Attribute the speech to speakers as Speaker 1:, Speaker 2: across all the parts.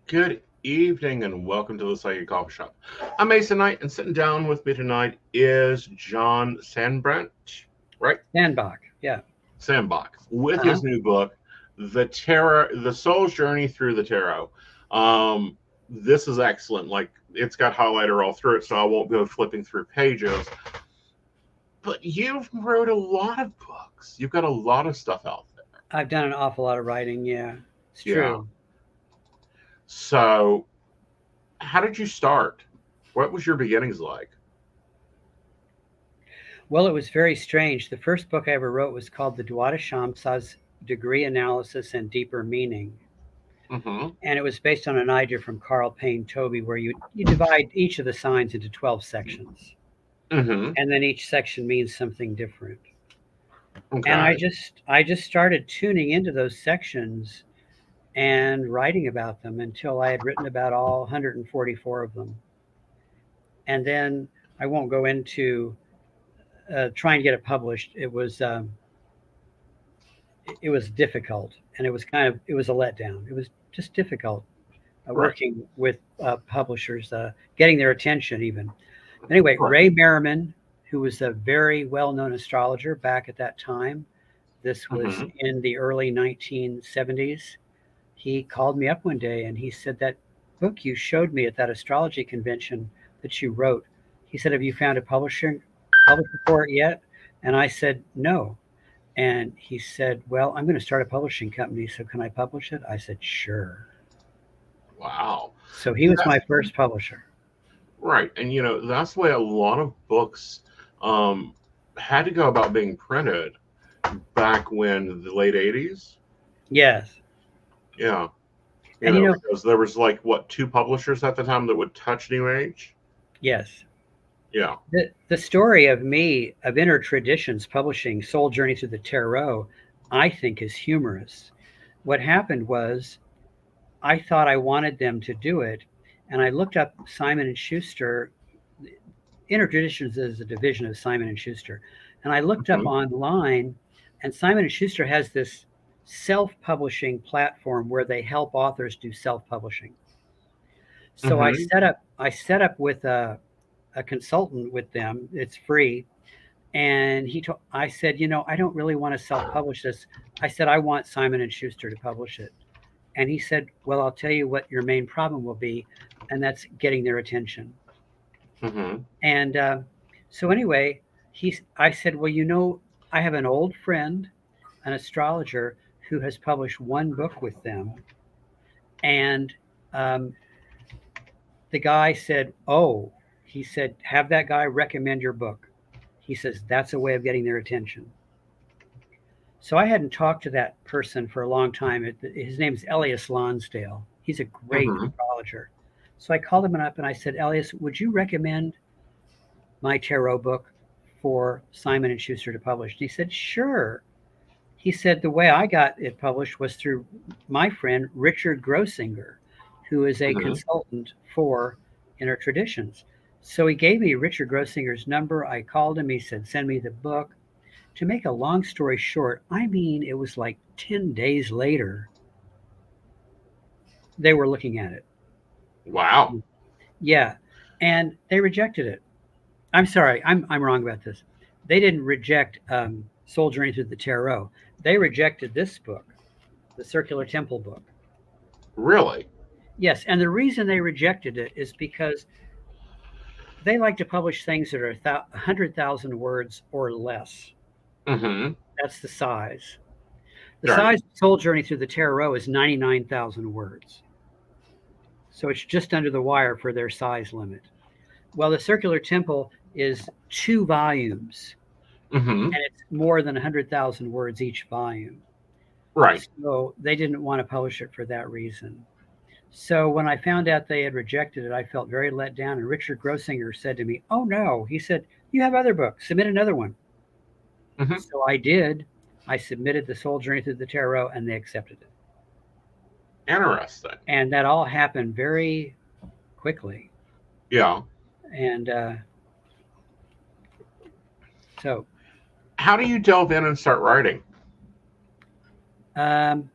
Speaker 1: Good evening and welcome to the Psychic Coffee Shop. I'm Aeson Knight, and sitting down with me tonight is John Sandbrandt, right?
Speaker 2: Sandbach, yeah.
Speaker 1: Sandbach, with his new book, The Soul's Journey Through the Tarot. This is excellent. Like, it's got highlighter all through it, so I won't go flipping through pages. But you've wrote a lot of books. You've got a lot of stuff out there.
Speaker 2: I've done an awful lot of writing, yeah. It's true.
Speaker 1: So, how did you start? What was your beginnings like?
Speaker 2: Well, it was very strange. The first book I ever wrote was called The Dwada Shamsa's Degree Analysis and Deeper Meaning.
Speaker 1: Mm-hmm.
Speaker 2: And it was based on an idea from Carl Payne Toby, where you divide each of the signs into 12 sections.
Speaker 1: Mm-hmm.
Speaker 2: And then each section means something different.
Speaker 1: Okay.
Speaker 2: And I just started tuning into those sections and writing about them until I had written about all 144 of them. And then I won't go into trying to get it published. It was difficult, and it was a letdown. It was just difficult working with publishers, getting their attention even. Anyway,
Speaker 1: Right.
Speaker 2: Ray Merriman, who was a very well-known astrologer back at that time, this was in the early 1970s, he called me up one day and he said, that book you showed me at that astrology convention that you wrote, he said, have you found a publisher for it yet? And I said, no. And he said, well, I'm going to start a publishing company, so can I publish it? I said, sure.
Speaker 1: Wow.
Speaker 2: So he was my first publisher.
Speaker 1: Right. And, that's the way a lot of books had to go about being printed back when the late 80s.
Speaker 2: Yes.
Speaker 1: Yeah. Because there was two publishers at the time that would touch New Age?
Speaker 2: Yes.
Speaker 1: Yeah.
Speaker 2: The story of me, of Inner Traditions publishing Soul Journey Through the Tarot, I think is humorous. What happened was I thought I wanted them to do it, and I looked up Simon & Schuster. Inner Traditions is a division of Simon & Schuster. And I looked up online, and Simon & Schuster has this self-publishing platform where they help authors do self-publishing. So I set up with a consultant with them. It's free. And I said, I don't really want to self-publish this. I said, I want Simon & Schuster to publish it. And he said, well, I'll tell you what your main problem will be, and that's getting their attention. And so anyway, I said, well, I have an old friend, an astrologer, who has published one book with them. And the guy said, he said, have that guy recommend your book. He says, that's a way of getting their attention. So I hadn't talked to that person for a long time. His name's Elias Lonsdale. He's a great astrologer. So I called him up and I said, Elias, would you recommend my tarot book for Simon & Schuster to publish? And he said, sure. He said, the way I got it published was through my friend, Richard Grossinger, who is a consultant for Inner Traditions. So he gave me Richard Grossinger's number. I called him. He said, send me the book. To make a long story short, it was like 10 days later, they were looking at it.
Speaker 1: Wow.
Speaker 2: Yeah. And they rejected it. I'm sorry. I'm wrong about this. They didn't reject Soul Journey Through the Tarot. They rejected this book, the Circular Temple book.
Speaker 1: Really?
Speaker 2: Yes. And the reason they rejected it is because they like to publish things that are 100,000 words or less. That's the size. The size of Soul Journey Through the Tarot is 99,000 words. So it's just under the wire for their size limit. Well, the Circular Temple is 2 volumes. And it's more than 100,000 words each volume.
Speaker 1: Right.
Speaker 2: So they didn't want to publish it for that reason. So when I found out they had rejected it, I felt very let down. And Richard Grossinger said to me, "Oh no," he said, "you have other books. Submit another one."
Speaker 1: Hmm.
Speaker 2: So I did. I submitted The Soul Journey Through the Tarot, and they accepted it.
Speaker 1: Interesting.
Speaker 2: And that all happened very quickly.
Speaker 1: Yeah.
Speaker 2: And so
Speaker 1: How do you delve in and start writing?
Speaker 2: um,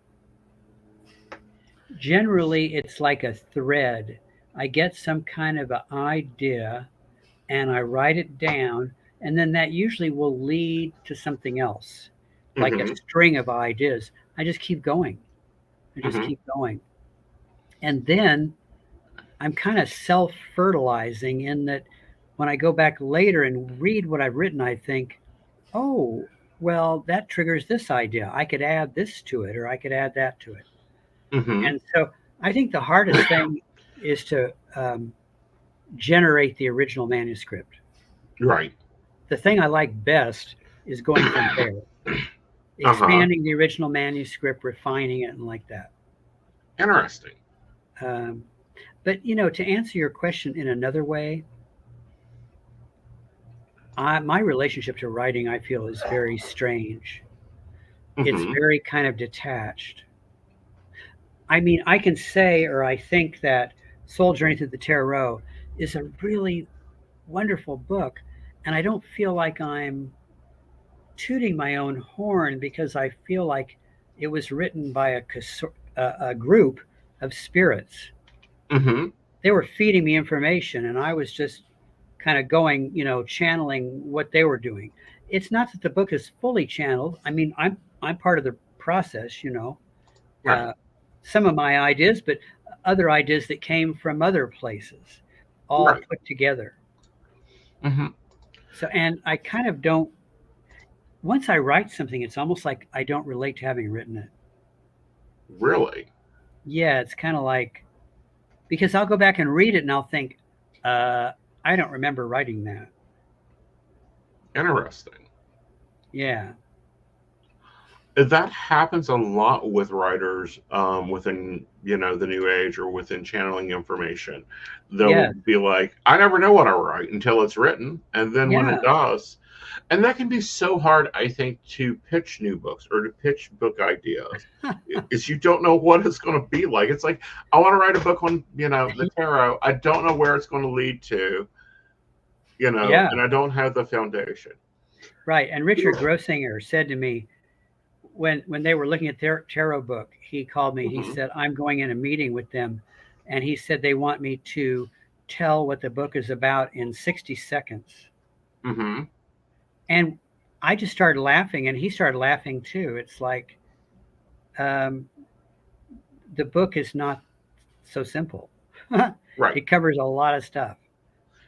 Speaker 2: generally, it's like a thread. I get some kind of an idea and I write it down, and then that usually will lead to something else, like a
Speaker 1: Hmm.
Speaker 2: string of ideas. I just keep going. I just
Speaker 1: Hmm.
Speaker 2: keep going. And then I'm kind of self fertilizing in that when I go back later and read what I've written, I think, oh, well, that triggers this idea. I could add this to it, or I could add that to it.
Speaker 1: Hmm.
Speaker 2: And so I think the hardest thing is to generate the original manuscript.
Speaker 1: Right.
Speaker 2: The thing I like best is going from there,
Speaker 1: Uh-huh.
Speaker 2: expanding the original manuscript, refining it, and like that.
Speaker 1: Interesting.
Speaker 2: Um, but to answer your question in another way, my relationship to writing, I feel, is very strange. It's
Speaker 1: Hmm.
Speaker 2: very kind of detached. I mean, I can say, or I think that Soul Journey Through the Tarot is a really wonderful book, and I don't feel like I'm tooting my own horn because I feel like it was written by a group of spirits.
Speaker 1: Hmm.
Speaker 2: They were feeding me information, and I was just kind of going, channeling what they were doing. It's not that the book is fully channeled. I mean, I'm part of the process,
Speaker 1: Right.
Speaker 2: uh, some of my ideas, but other ideas that came from other places, all
Speaker 1: Right.
Speaker 2: put together.
Speaker 1: Hmm.
Speaker 2: So, and I kind of don't. Once I write something, it's almost like I don't relate to having written it.
Speaker 1: Really
Speaker 2: Yeah, it's kind of like because I'll go back and read it and I'll think, uh, I don't remember writing that.
Speaker 1: interesting.
Speaker 2: Yeah,
Speaker 1: That happens a lot with writers within the new age or within channeling information. They'll
Speaker 2: yeah,
Speaker 1: be like, I never know what I write until it's written, and then when it
Speaker 2: yeah,
Speaker 1: does, and that can be so hard, I think, to pitch new books or to pitch book ideas. Is you don't know what it's going to be like. It's like I want to write a book on the tarot. I don't know where it's going to lead to,
Speaker 2: yeah.
Speaker 1: and I don't have the foundation.
Speaker 2: Right. And Richard Grossinger said to me when they were looking at their tarot book, he called me. He
Speaker 1: Hmm.
Speaker 2: said, "I'm going in a meeting with them," and he said they want me to tell what the book is about in 60 seconds.
Speaker 1: Hmm.
Speaker 2: And I just started laughing, and he started laughing too. It's like um, the book is not so simple.
Speaker 1: Right.
Speaker 2: It covers a lot of stuff.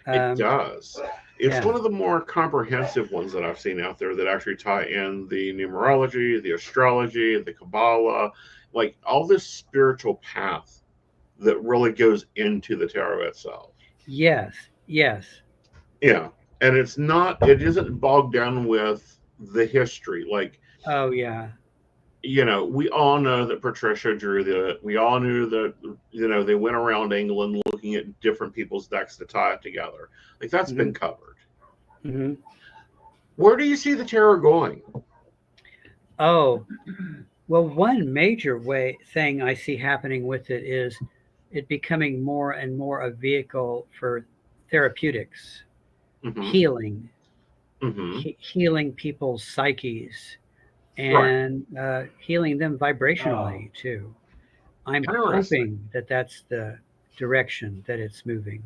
Speaker 1: It
Speaker 2: Um,
Speaker 1: does. It's
Speaker 2: yeah.
Speaker 1: one of the more comprehensive ones that I've seen out there that actually tie in the numerology, the astrology, the Kabbalah, like all this spiritual path that really goes into the tarot itself.
Speaker 2: Yes. Yes.
Speaker 1: Yeah. And it isn't bogged down with the history. Like,
Speaker 2: Oh, yeah.
Speaker 1: we all know that Patricia drew we all knew that, they went around England looking at different people's decks to tie it together. Like, that's
Speaker 2: Hmm.
Speaker 1: been covered.
Speaker 2: Hmm.
Speaker 1: Where do you see the tarot going?
Speaker 2: Oh, well, one major thing I see happening with it is it becoming more and more a vehicle for therapeutics,
Speaker 1: Hmm.
Speaker 2: healing,
Speaker 1: Hmm.
Speaker 2: healing people's psyches,
Speaker 1: Right.
Speaker 2: and healing them vibrationally too. I'm
Speaker 1: Interesting.
Speaker 2: hoping that that's the direction that it's moving.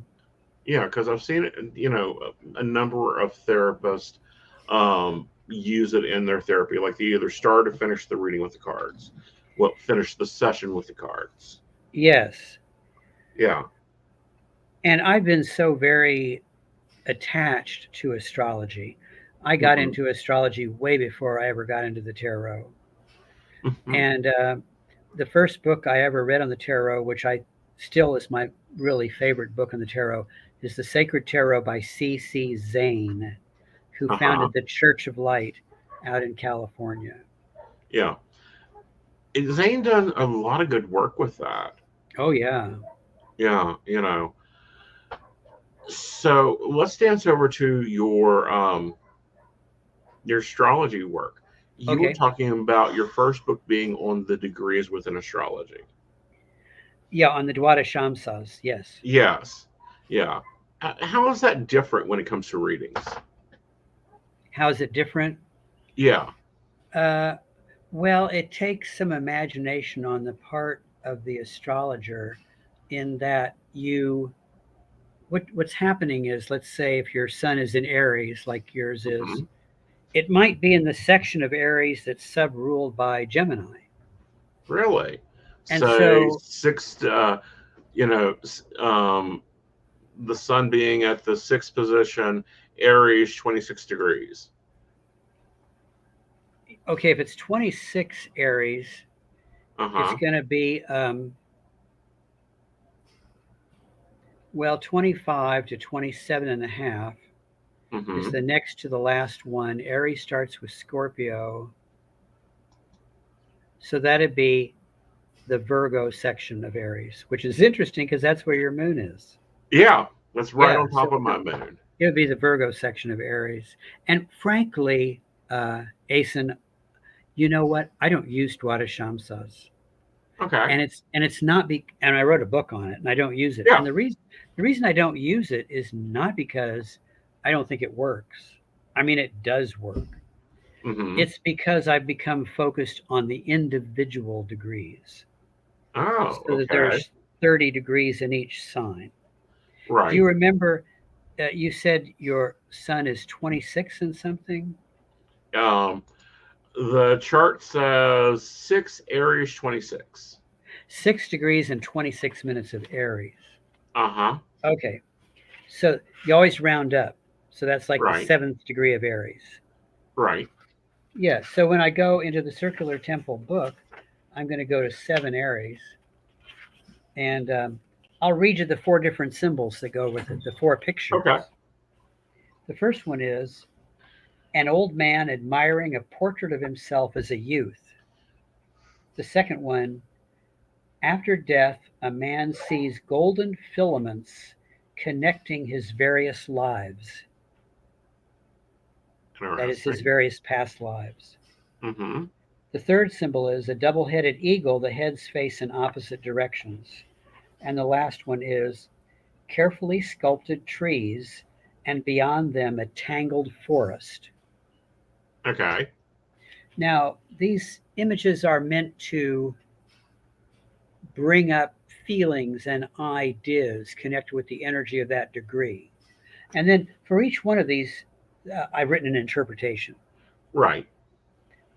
Speaker 1: Yeah, because I've seen it, a number of therapists use it in their therapy. Like they either start or finish the reading with the cards, well, finish the session with the cards.
Speaker 2: Yes.
Speaker 1: Yeah.
Speaker 2: And I've been so very attached to astrology. I got
Speaker 1: Hmm.
Speaker 2: into astrology way before I ever got into the tarot.
Speaker 1: Hmm.
Speaker 2: And the first book I ever read on the tarot, which I still is my really favorite book on the tarot, is The Sacred Tarot by C.C. Zane, who
Speaker 1: Uh-huh.
Speaker 2: founded the Church of Light out in California.
Speaker 1: Yeah. Zane done a lot of good work with that.
Speaker 2: Oh yeah.
Speaker 1: Yeah, So let's dance over to your astrology work. You were
Speaker 2: Okay.
Speaker 1: talking about your first book being on the degrees within astrology.
Speaker 2: Yeah, on the Dwada Shamsas. Yes.
Speaker 1: Yes. Yeah. How is that different when it comes to readings?
Speaker 2: How is it different?
Speaker 1: Yeah.
Speaker 2: Uh, well, it takes some imagination on the part of the astrologer, in that what's happening is, let's say if your sun is in Aries, like yours is,
Speaker 1: Hmm.
Speaker 2: it might be in the section of Aries that's sub-ruled by Gemini.
Speaker 1: Really?
Speaker 2: And
Speaker 1: Say
Speaker 2: so,
Speaker 1: sixth, you know, the sun being at the sixth position, Aries, 26 degrees.
Speaker 2: okay, if it's 26 Aries,
Speaker 1: Uh
Speaker 2: it's
Speaker 1: huh.
Speaker 2: going to be, well, 25 to 27 and a half is
Speaker 1: Hmm.
Speaker 2: the next to the last one. Aries starts with Scorpio. So that'd be the Virgo section of Aries, which is interesting because that's where your moon is.
Speaker 1: Yeah, that's right
Speaker 2: Yeah,
Speaker 1: on
Speaker 2: so
Speaker 1: top of my moon.
Speaker 2: it would be the Virgo section of Aries. And frankly, Aeson, you know what? I don't use Dwadashamsas.
Speaker 1: Okay.
Speaker 2: And it's not and I wrote a book on it and I don't use it.
Speaker 1: Yeah.
Speaker 2: And the reason I don't use it is not because I don't think it works. I mean, it does work.
Speaker 1: Hmm.
Speaker 2: It's because I've become focused on the individual degrees.
Speaker 1: Oh,
Speaker 2: So that
Speaker 1: okay.
Speaker 2: there's 30 degrees in each sign. Do
Speaker 1: Right.
Speaker 2: you remember, you said your sun is 26 and something?
Speaker 1: Um, the chart says 6 Aries 26.
Speaker 2: 6 degrees and 26 minutes of Aries.
Speaker 1: Uh huh.
Speaker 2: Okay. So you always round up. So that's like the
Speaker 1: Right.
Speaker 2: seventh degree of Aries.
Speaker 1: Right.
Speaker 2: Yeah. So when I go into the Circular Temple book, I'm going to go to 7 Aries, and I'll read you the four different symbols that go with it, the four pictures.
Speaker 1: Okay.
Speaker 2: The first one is an old man admiring a portrait of himself as a youth. The second one, after death, a man sees golden filaments connecting his various lives. That is, his
Speaker 1: Interesting.
Speaker 2: various past lives.
Speaker 1: Mm-hmm.
Speaker 2: The third symbol is a double headed eagle, the heads face in opposite directions. And the last one is carefully sculpted trees, and beyond them a tangled forest.
Speaker 1: Okay.
Speaker 2: Now, these images are meant to bring up feelings and ideas connected with the energy of that degree. And then for each one of these, I've written an interpretation.
Speaker 1: Right.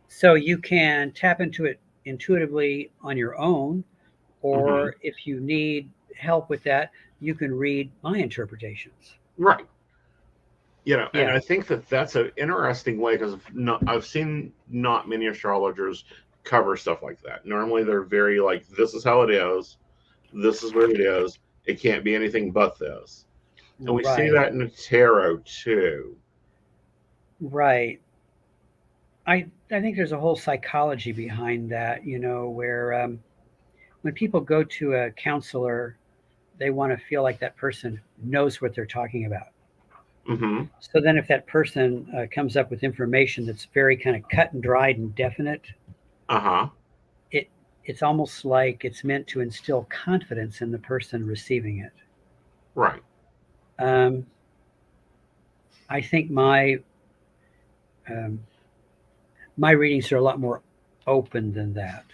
Speaker 2: So you can tap into it intuitively on your own,
Speaker 1: Mm-hmm.
Speaker 2: or if you need help with that, you can read my interpretations.
Speaker 1: Right. And
Speaker 2: Yeah.
Speaker 1: I think that that's an interesting way because I've seen not many astrologers cover stuff like that. Normally, they're very like, this is how it is, this is what it is. It can't be anything but this, and we see
Speaker 2: Right.
Speaker 1: that in the tarot too.
Speaker 2: Right. I think there's a whole psychology behind that, where when people go to a counselor, they want to feel like that person knows what they're talking about.
Speaker 1: Mm-hmm.
Speaker 2: So then, if that person comes up with information that's very kind of cut and dried and definite,
Speaker 1: Uh huh.
Speaker 2: it it's almost like it's meant to instill confidence in the person receiving it.
Speaker 1: Right.
Speaker 2: Um, I think um, my readings are a lot more open than that.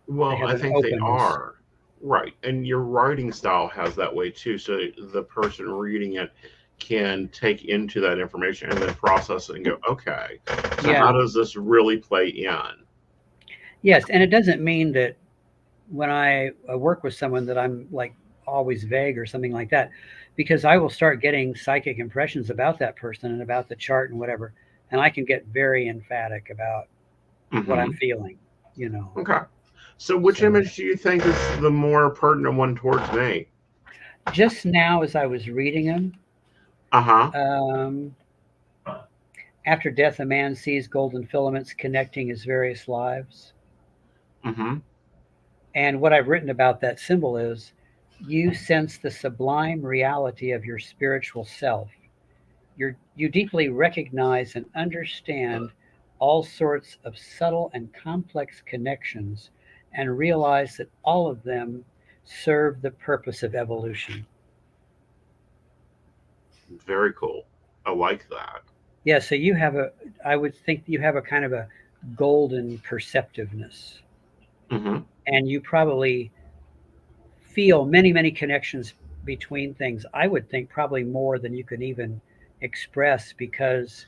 Speaker 2: They
Speaker 1: Well,
Speaker 2: have
Speaker 1: I
Speaker 2: an
Speaker 1: think they
Speaker 2: openness.
Speaker 1: are. Right. And your writing style has that way too. So the person reading it can take into that information and then process it and go, okay, so how
Speaker 2: Yeah.
Speaker 1: does this really play in?
Speaker 2: Yes, and it doesn't mean that when I work with someone that I'm like always vague or something like that, because I will start getting psychic impressions about that person and about the chart and whatever, and I can get very emphatic about what I'm
Speaker 1: Hmm.
Speaker 2: feeling, you know.
Speaker 1: Okay. So which
Speaker 2: So
Speaker 1: image do you think is the more pertinent one towards me?
Speaker 2: just now, as I was reading them,
Speaker 1: Uh huh.
Speaker 2: um, after death, a man sees golden filaments connecting his various lives.
Speaker 1: Hmm.
Speaker 2: And what I've written about that symbol is you sense the sublime reality of your spiritual self. You deeply recognize and understand all sorts of subtle and complex connections and realize that all of them serve the purpose of evolution.
Speaker 1: Very cool. I like that.
Speaker 2: Yeah, so I would think you have a kind of a golden perceptiveness,
Speaker 1: Hmm.
Speaker 2: and you probably feel many, many connections between things. I would think probably more than you can even express because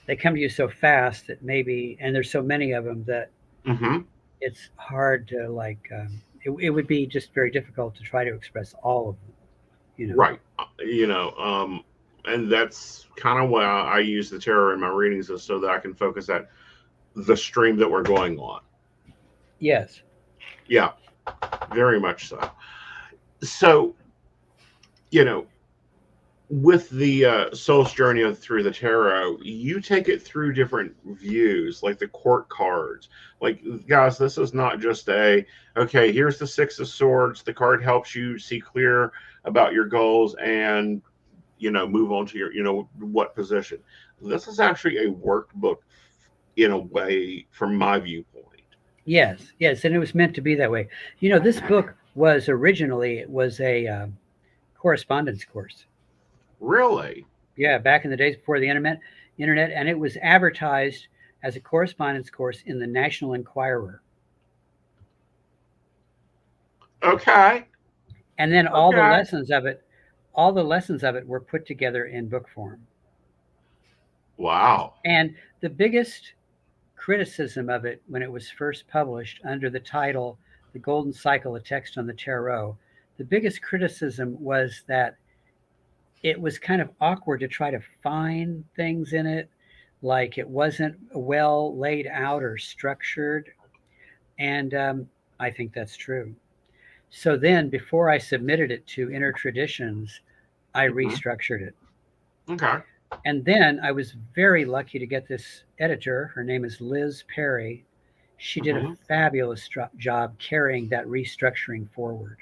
Speaker 2: they come to you so fast that maybe, and there's so many of them that
Speaker 1: Hmm.
Speaker 2: it's hard to it would be just very difficult to try to express all of them, you know.
Speaker 1: Right. And that's kind of why I use the tarot in my readings, is so that I can focus at the stream that we're going on.
Speaker 2: Yes.
Speaker 1: Yeah, very much so. So, you know, with the soul's journey through the tarot, you take it through different views, like the court cards. Like, guys, this is not just okay, here's the Six of Swords. The card helps you see clear about your goals and, move on to your, what position. This is actually a workbook in a way, from my viewpoint.
Speaker 2: Yes, yes, and it was meant to be that way. You know, this book was originally it was a correspondence course.
Speaker 1: Really?
Speaker 2: Yeah, back in the days before the internet, and it was advertised as a correspondence course in the National Enquirer.
Speaker 1: Okay.
Speaker 2: And then
Speaker 1: Okay.
Speaker 2: all the lessons of it were put together in book form.
Speaker 1: Wow.
Speaker 2: And the biggest criticism of it when it was first published under the title The Golden Cycle, a Text on the Tarot, the biggest criticism was that it was kind of awkward to try to find things in it, like it wasn't well laid out or structured. And I think that's true. So then, before I submitted it to Inner Traditions, I
Speaker 1: Hmm.
Speaker 2: restructured it.
Speaker 1: Okay.
Speaker 2: And then I was very lucky to get this editor. Her name is Liz Perry. She did a
Speaker 1: Hmm.
Speaker 2: fabulous job carrying that restructuring forward.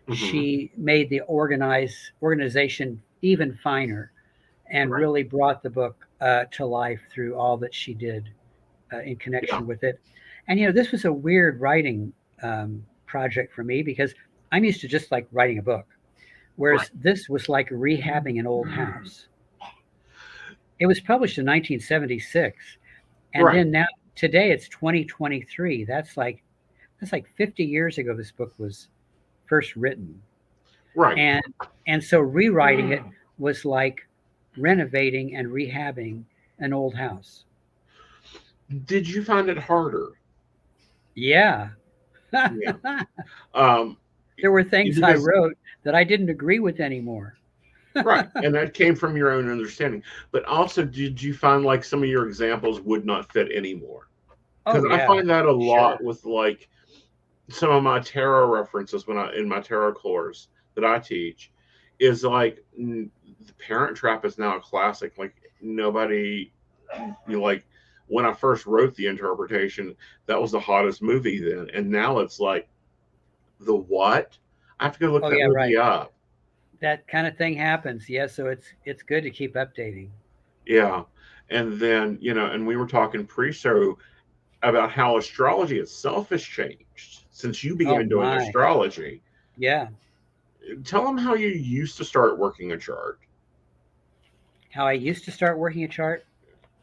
Speaker 1: Hmm.
Speaker 2: She made the organization even finer and
Speaker 1: Right.
Speaker 2: really brought the book to life through all that she did in
Speaker 1: Yeah.
Speaker 2: connection with it. And you know, this was a weird writing project for me because I'm used to just like writing a book,
Speaker 1: Right.
Speaker 2: whereas this was like rehabbing an old house. It was published in 1976, and
Speaker 1: Right.
Speaker 2: then now today it's 2023. That's like 50 years ago this book was first written,
Speaker 1: Right.
Speaker 2: and so rewriting it was like renovating and rehabbing an old house.
Speaker 1: Did you find it harder?
Speaker 2: Yeah.
Speaker 1: Yeah. Um,
Speaker 2: There were things I
Speaker 1: because
Speaker 2: wrote that I didn't agree with anymore.
Speaker 1: right, and that came from your own understanding. But also, did you find like some of your examples would not fit anymore?
Speaker 2: Oh
Speaker 1: Because I
Speaker 2: yeah,
Speaker 1: find that a
Speaker 2: sure.
Speaker 1: lot with like some of my tarot references when I in my tarot course that I teach is like the Parent Trap is now a classic. Like nobody, like when I first wrote the interpretation, that was the hottest movie then, and now it's like the what? I have to go look
Speaker 2: Oh
Speaker 1: that
Speaker 2: yeah,
Speaker 1: movie
Speaker 2: right.
Speaker 1: up.
Speaker 2: That kind of thing happens. Yeah, so it's good to keep updating.
Speaker 1: Yeah, and then and we were talking pre-show about how astrology itself has changed since you
Speaker 2: Oh
Speaker 1: began doing
Speaker 2: my.
Speaker 1: astrology.
Speaker 2: Yeah.
Speaker 1: Tell them how you used to start working a chart.
Speaker 2: How I used to start working a chart,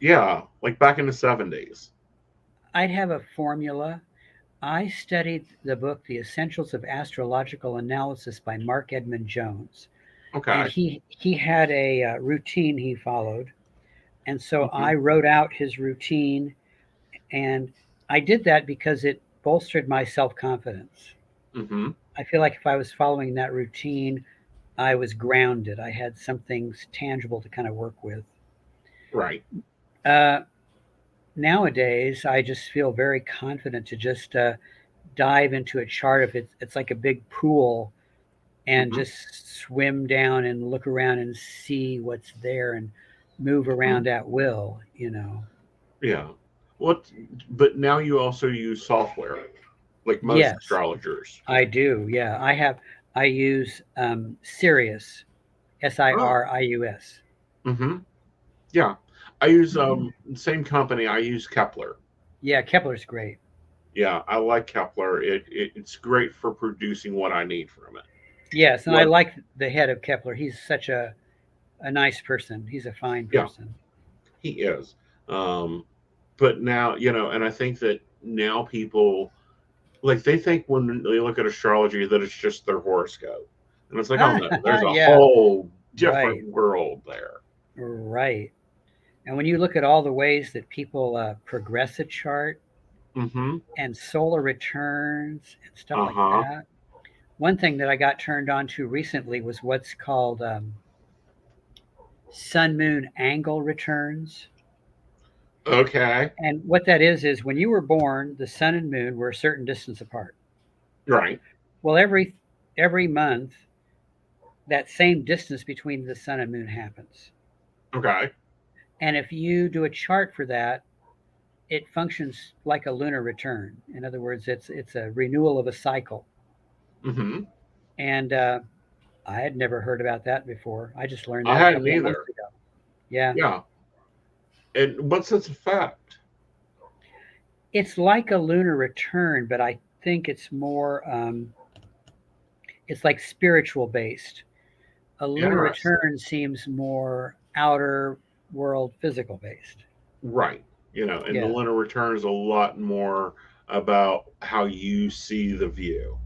Speaker 1: Yeah, like back in the 70s.
Speaker 2: I'd have a formula. I studied the book The Essentials of Astrological Analysis by Mark Edmund Jones. And
Speaker 1: Okay.
Speaker 2: he had a routine he followed. And so
Speaker 1: Hmm.
Speaker 2: I wrote out his routine, and I did that because it bolstered my self-confidence.
Speaker 1: Hmm.
Speaker 2: I feel like if I was following that routine, I was grounded. I had some things tangible to kind of work with.
Speaker 1: Right.
Speaker 2: Uh, Nowadays, I just feel very confident to just dive into a chart. If it's like a big pool, and
Speaker 1: Hmm.
Speaker 2: just swim down and look around and see what's there and move
Speaker 1: Hmm.
Speaker 2: around at will, you know.
Speaker 1: Yeah. What? But now you also use software. like most
Speaker 2: Yes,
Speaker 1: astrologers.
Speaker 2: I do. Yeah, I use Sirius,
Speaker 1: Oh,
Speaker 2: Sirius.
Speaker 1: mm-hmm. Yeah. I use same company. I use Kepler.
Speaker 2: Yeah, Kepler's great.
Speaker 1: Yeah, I like Kepler. It's great for producing what I need from it.
Speaker 2: Yes, and I
Speaker 1: What?
Speaker 2: like the head of Kepler. He's such a nice person. He's a fine
Speaker 1: Yeah,
Speaker 2: person.
Speaker 1: he is. Um, but now, and I think that now people like they think when they look at astrology that it's just their horoscope, and it's like, oh no, there's a
Speaker 2: Yeah,
Speaker 1: whole different
Speaker 2: right,
Speaker 1: world there.
Speaker 2: right. And when you look at all the ways that people progress a chart
Speaker 1: Mm-hmm.
Speaker 2: and solar returns and stuff
Speaker 1: Uh
Speaker 2: like
Speaker 1: huh.
Speaker 2: that, one thing that I got turned on to recently was what's called sun moon angle returns.
Speaker 1: Okay.
Speaker 2: And what that is when you were born, the sun and moon were a certain distance apart.
Speaker 1: Right.
Speaker 2: Well, every month, that same distance between the sun and moon happens.
Speaker 1: Okay.
Speaker 2: And if you do a chart for that, it functions like a lunar return. In other words, it's a renewal of a cycle.
Speaker 1: Mm-hmm.
Speaker 2: And I had never heard about that before. I just learned
Speaker 1: I
Speaker 2: that a
Speaker 1: hadn't
Speaker 2: couple of months
Speaker 1: either.
Speaker 2: ago. Yeah,
Speaker 1: Yeah. And what's its effect?
Speaker 2: it's like a lunar return, but I think it's more it's like spiritual based. A lunar
Speaker 1: Interesting.
Speaker 2: return seems more outer world physical based.
Speaker 1: Right. And the
Speaker 2: Yeah,
Speaker 1: lunar return is a lot more about how you see the view.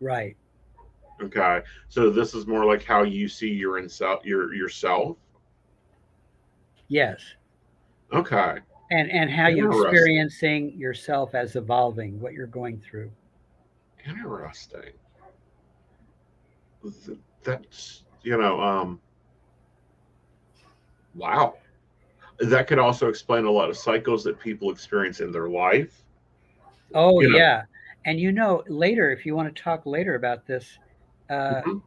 Speaker 2: right.
Speaker 1: Okay. So this is more like how you see yourself.
Speaker 2: Yes.
Speaker 1: Okay.
Speaker 2: And how you
Speaker 1: Interesting.
Speaker 2: experiencing yourself as evolving, what you're going through.
Speaker 1: Interesting. That's wow. That could also explain a lot of cycles that people experience in their life.
Speaker 2: Oh
Speaker 1: You know.
Speaker 2: yeah. And later, if you want to talk later about this, uh,
Speaker 1: Mhm.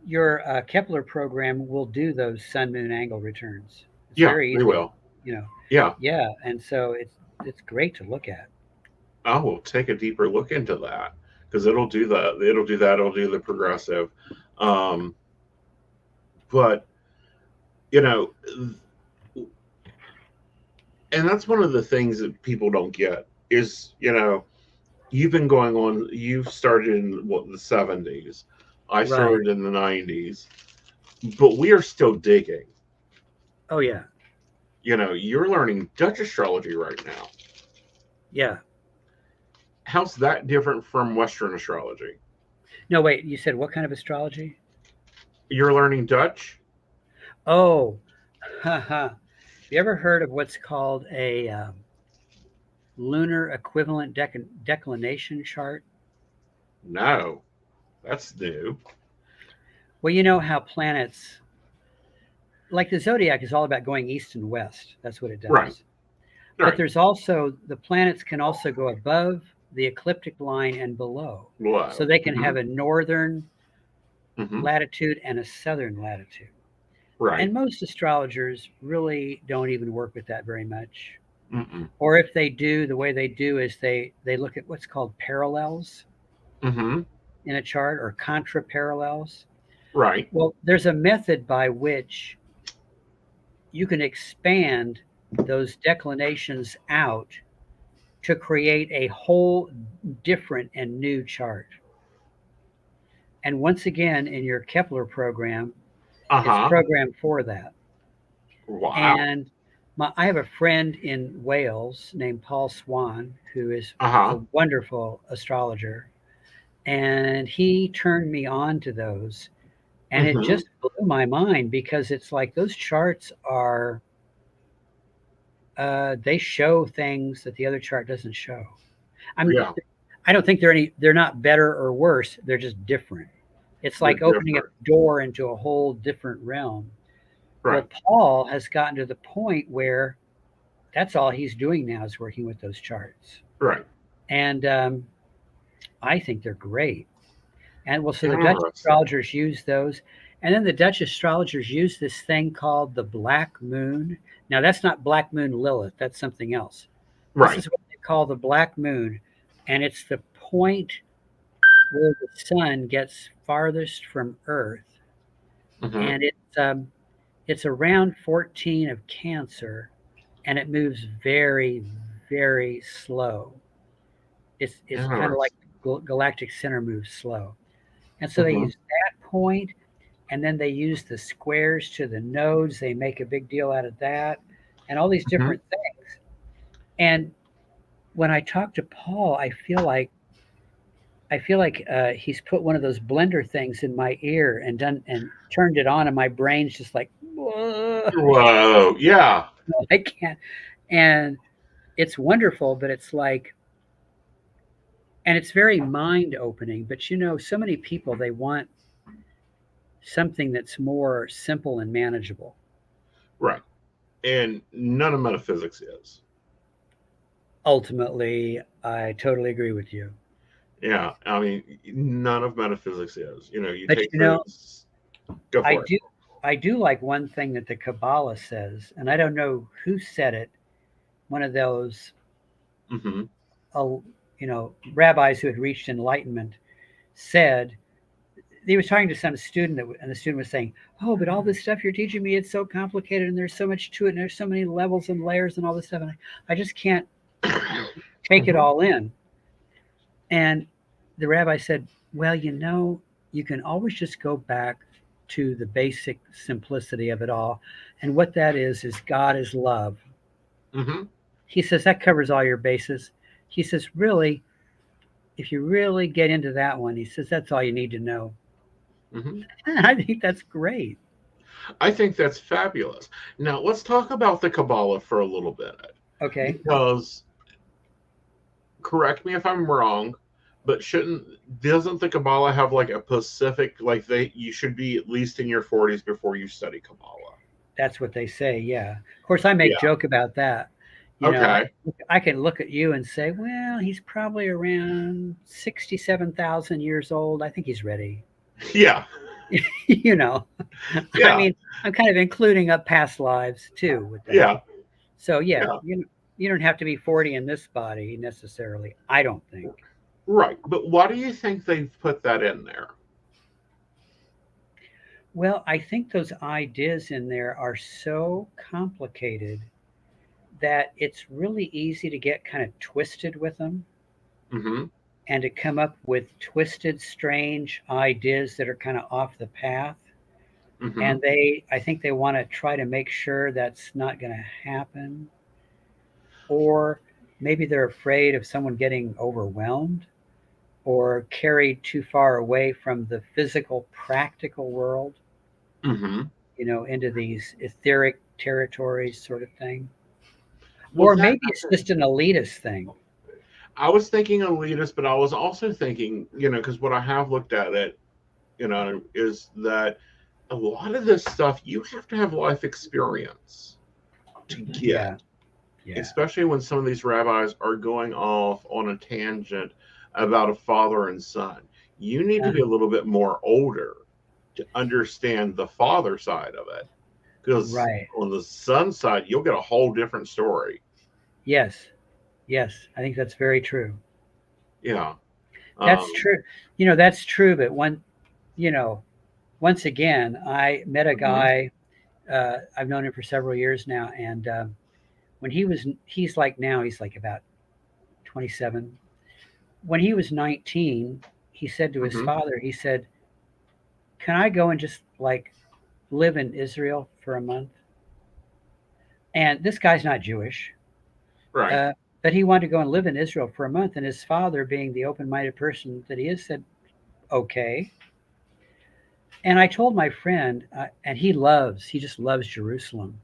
Speaker 2: your Kepler program will do those sun moon angle returns. It's
Speaker 1: Yeah,
Speaker 2: very
Speaker 1: they
Speaker 2: easy,
Speaker 1: will.
Speaker 2: you know.
Speaker 1: Yeah.
Speaker 2: Yeah, and so it's great to look at.
Speaker 1: I will take a deeper look into that because it'll do that. It'll do that. It'll do the progressive. Um, but you know, and that's one of the things that people don't get is you've been going on. You've started in the 70s. I
Speaker 2: Right.
Speaker 1: started in the 90s, but we are still digging.
Speaker 2: Oh yeah.
Speaker 1: You're learning Dutch astrology right now.
Speaker 2: Yeah.
Speaker 1: How's that different from Western astrology?
Speaker 2: No, wait. You said what kind of astrology?
Speaker 1: You're learning Dutch?
Speaker 2: Oh, haha. You ever heard of what's called a lunar equivalent declination chart?
Speaker 1: No, that's new.
Speaker 2: Well, you know how planets, like the zodiac, is all about going east and west. That's what it
Speaker 1: Right,
Speaker 2: does. But
Speaker 1: right.
Speaker 2: there's also the planets can also go above the ecliptic line and below. So
Speaker 1: Low.
Speaker 2: they can have a northern
Speaker 1: Hmm.
Speaker 2: latitude and a southern latitude.
Speaker 1: Right.
Speaker 2: And most astrologers really don't even work with that very much.
Speaker 1: Mm-mm.
Speaker 2: Or if they do, the way they do is they look at what's called parallels
Speaker 1: Hmm.
Speaker 2: in a chart or contra parallels.
Speaker 1: Right.
Speaker 2: Well, there's a method by which you can expand those declinations out to create a whole different and new chart. And once again, in your Kepler program,
Speaker 1: Uh
Speaker 2: it's
Speaker 1: huh.
Speaker 2: programmed for that.
Speaker 1: Wow.
Speaker 2: And I have a friend in Wales named Paul Swan, who is
Speaker 1: Uh
Speaker 2: a
Speaker 1: huh.
Speaker 2: wonderful astrologer. And he turned me on to those. And it
Speaker 1: Hmm.
Speaker 2: just blew my mind because it's like those charts are, they show things that the other chart doesn't show. I mean,
Speaker 1: Yeah,
Speaker 2: I don't think they're not better or worse. They're just different. It's
Speaker 1: they're
Speaker 2: like opening a
Speaker 1: different.
Speaker 2: door into a whole different realm.
Speaker 1: Right.
Speaker 2: Well, Paul has gotten to the point where that's all he's doing now is working with those charts.
Speaker 1: Right.
Speaker 2: And I think they're great. And well, so the Dutch
Speaker 1: Interesting.
Speaker 2: astrologers use those. And then the Dutch astrologers use this thing called the black moon. Now, that's not black moon Lilith, that's something else. This
Speaker 1: Right.
Speaker 2: is what they call the black moon. and it's the point where the sun gets farthest from Earth,
Speaker 1: Mm-hmm.
Speaker 2: and it's around 14 of Cancer, and it moves very, very slow. It's kind of like
Speaker 1: Interesting.
Speaker 2: galactic center moves slow, and so they
Speaker 1: Mm-hmm.
Speaker 2: use that point, and then they use the squares to the nodes. They make a big deal out of that, and all these
Speaker 1: Mm-hmm.
Speaker 2: different things. And when I talk to Paul, I feel like he's put one of those blender things in my ear and done and turned it on, and my brain's just like, whoa,
Speaker 1: Whoa. Yeah.
Speaker 2: I can't. And it's wonderful, but it's like, and it's very mind opening. But so many people, they want something that's more simple and manageable.
Speaker 1: Right. And none of metaphysics is.
Speaker 2: Ultimately, I totally agree with you.
Speaker 1: Yeah. I mean, none of metaphysics is. You
Speaker 2: But
Speaker 1: take this. Go
Speaker 2: I
Speaker 1: for it.
Speaker 2: do I do like one thing that the Kabbalah says, and I don't know who said it. One of those,
Speaker 1: Mm-hmm.
Speaker 2: uh, rabbis who had reached enlightenment said he was talking to some student, and the student was saying, "Oh, but all this stuff you're teaching me, it's so complicated, and there's so much to it, and there's so many levels and layers and all this stuff, and I just can't take it
Speaker 1: Mm-hmm.
Speaker 2: all in." And the rabbi said, "Well, you can always just go back to the basic simplicity of it all. And what that is God is love."
Speaker 1: Mm-hmm.
Speaker 2: He says that covers all your bases. He says, really, if you really get into that one, he says that's all you need to know.
Speaker 1: Mm-hmm.
Speaker 2: I think that's great.
Speaker 1: I think that's fabulous. Now, let's talk about the Kabbalah for a little bit.
Speaker 2: Okay.
Speaker 1: Because, correct me if I'm wrong, but doesn't the Kabbalah have like a specific, like you should be at least in your 40s before you study Kabbalah?
Speaker 2: That's what they say. Yeah. Of course, I make
Speaker 1: Yeah.
Speaker 2: joke about that.
Speaker 1: Okay.
Speaker 2: I can look at you and say, well, he's probably around 67,000 years old. I think he's ready.
Speaker 1: Yeah.
Speaker 2: you know, I
Speaker 1: Yeah.
Speaker 2: mean, I'm kind of including up past lives too with that.
Speaker 1: Yeah.
Speaker 2: So yeah,
Speaker 1: Yeah.
Speaker 2: you don't have to be 40 in this body necessarily. I don't think.
Speaker 1: Right. But why do you think they've put that in there?
Speaker 2: Well, I think those ideas in there are so complicated that it's really easy to get kind of twisted with them
Speaker 1: Mm-hmm.
Speaker 2: and to come up with twisted, strange ideas that are kind of off the path.
Speaker 1: Mm-hmm.
Speaker 2: And I think they want to try to make sure that's not going to happen. Or maybe they're afraid of someone getting overwhelmed or carried too far away from the physical, practical world,
Speaker 1: Mm-hmm.
Speaker 2: into these etheric territories, sort of thing.
Speaker 1: Well,
Speaker 2: Or
Speaker 1: that
Speaker 2: maybe it's just an elitist thing.
Speaker 1: I was thinking elitist, but I was also thinking, because what I have looked at it, is that a lot of this stuff you have to have life experience to
Speaker 2: Yeah,
Speaker 1: get,
Speaker 2: yeah.
Speaker 1: especially when some of these rabbis are going off on a tangent about a father and son. You need to be a little bit more older to understand the father side of it, because
Speaker 2: Right.
Speaker 1: on the son side, you'll get a whole different story.
Speaker 2: Yes, yes. I think that's very true.
Speaker 1: Yeah.
Speaker 2: That's
Speaker 1: Um,
Speaker 2: true. That's true. But you know, once again, I met a
Speaker 1: mhm,
Speaker 2: guy. I've known him for several years now, and when he's like now, he's like about 27. When he was 19, he said to his
Speaker 1: mhm,
Speaker 2: father, he said, "Can I go and just like live in Israel for a month?" And this guy's not Jewish,
Speaker 1: right.
Speaker 2: uh, but he wanted to go and live in Israel for a month. And his father, being the open-minded person that he is, said, "Okay." And I told my friend, and he just loves Jerusalem.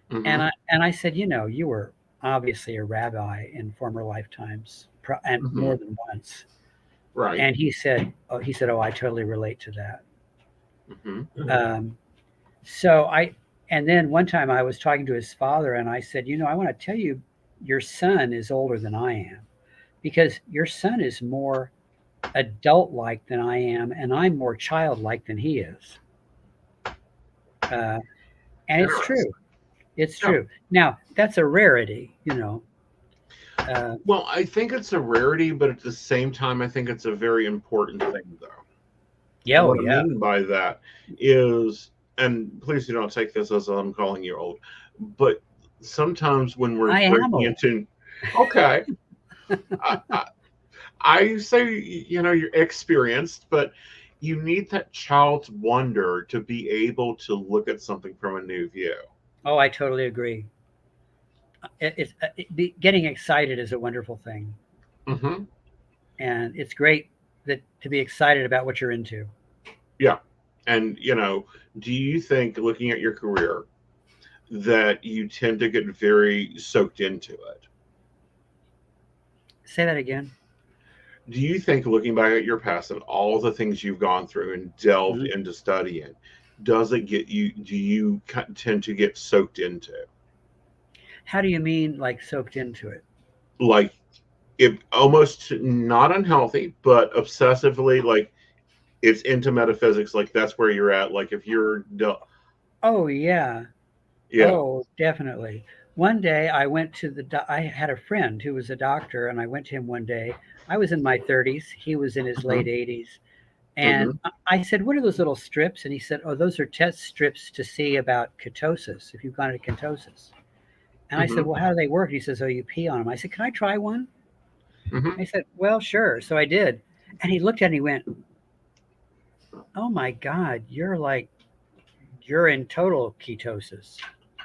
Speaker 2: And
Speaker 1: Mhm,
Speaker 2: I said, you were obviously a rabbi in former lifetimes, and
Speaker 1: mhm,
Speaker 2: more than once.
Speaker 1: right.
Speaker 2: And oh, I totally relate to that.
Speaker 1: Mhm,
Speaker 2: Um, so and then one time I was talking to his father, and I said, I want to tell you, your son is older than I am, because your son is more adult-like than I am, and I'm more childlike than he is. Uh, and it's true.
Speaker 1: interesting.
Speaker 2: It's
Speaker 1: Yeah.
Speaker 2: true. Now that's a rarity,
Speaker 1: Well, I think it's a rarity, but at the same time, I think it's a very important thing, though.
Speaker 2: Yeah, oh,
Speaker 1: What I
Speaker 2: yeah.
Speaker 1: mean by that is, and please do not take this as I'm calling you old, but sometimes when we're
Speaker 2: I am
Speaker 1: breaking
Speaker 2: old.
Speaker 1: into, okay, I, I, I say, you're experienced, but you need that child's wonder to be able to look at something from a new view.
Speaker 2: Oh, I totally agree. Getting excited is a wonderful thing,
Speaker 1: Hmm.
Speaker 2: and it's great that to be excited about what you're into.
Speaker 1: Yeah. And, do you think, looking at your career, that you tend to get very soaked into it?
Speaker 2: Say that again.
Speaker 1: Do you think, looking back at your past and all the things you've gone through and delved
Speaker 2: Mhm.
Speaker 1: into studying, does it get you, do you tend to get soaked into?
Speaker 2: How do you mean, like soaked into it?
Speaker 1: Like, it almost not unhealthy, but obsessively, like, it's into metaphysics, like, that's where you're at. Like, if you're,
Speaker 2: Oh, yeah.
Speaker 1: yeah.
Speaker 2: Oh, definitely. One day I went to I had a friend who was a doctor, and I went to him one day. I was in my 30s, he was in his late
Speaker 1: Hmm.
Speaker 2: 80s. And
Speaker 1: Hmm.
Speaker 2: I said, "What are those little strips?" And he said, "Oh, those are test strips to see about ketosis, if you've gone to ketosis." And I said,
Speaker 1: Hmm.
Speaker 2: "Well, how do they work?" He says, "Oh, you pee on them." I said, "Can I try one?"
Speaker 1: Hmm.
Speaker 2: I said, "Well, sure." So I did. And he looked at me and he went, "Oh my God, you're in total ketosis."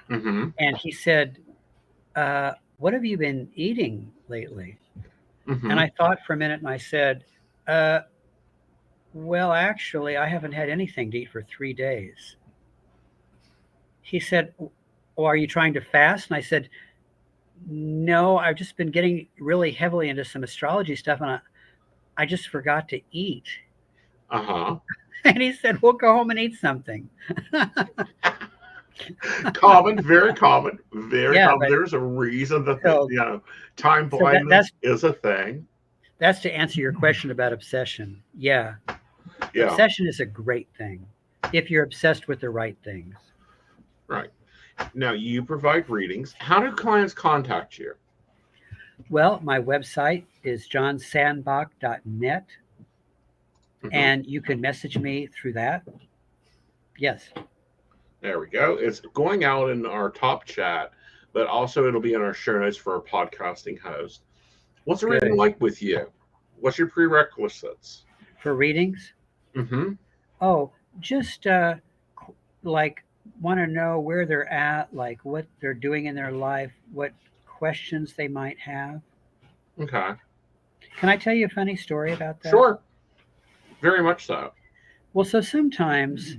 Speaker 1: Hmm.
Speaker 2: And he said, "What have you been eating lately?" And
Speaker 1: Hmm.
Speaker 2: I thought for a minute and I said, uh, "Well, actually, I haven't had anything to eat for 3 days." He said, "Oh, are you trying to fast?" And I said, "No, I've just been getting really heavily into some astrology stuff, and I just forgot to eat."
Speaker 1: Uh-huh.
Speaker 2: And he said, "We'll go home and eat something."
Speaker 1: Common, very common, very
Speaker 2: Yeah,
Speaker 1: common.
Speaker 2: but
Speaker 1: There's a reason that
Speaker 2: so
Speaker 1: time
Speaker 2: so
Speaker 1: blindness is a thing.
Speaker 2: that's to answer your question about obsession. Yeah,
Speaker 1: Yeah,
Speaker 2: obsession is a great thing if you're obsessed with the right things.
Speaker 1: right. Now you provide readings. How do clients contact you?
Speaker 2: Well, my website is johnsandbach.net,
Speaker 1: Hmm.
Speaker 2: and you can message me through that. Yes,
Speaker 1: There we go. It's going out in our top chat, but also it'll be in our show notes for our podcasting host. What's a reading
Speaker 2: good.
Speaker 1: like with you? What's your prerequisites?
Speaker 2: For readings,
Speaker 1: Hmm.
Speaker 2: oh, just like want to know where they're at, like what they're doing in their life, what questions they might have.
Speaker 1: Okay.
Speaker 2: Can I tell you a funny story about that?
Speaker 1: Sure. Very much so.
Speaker 2: Well, so sometimes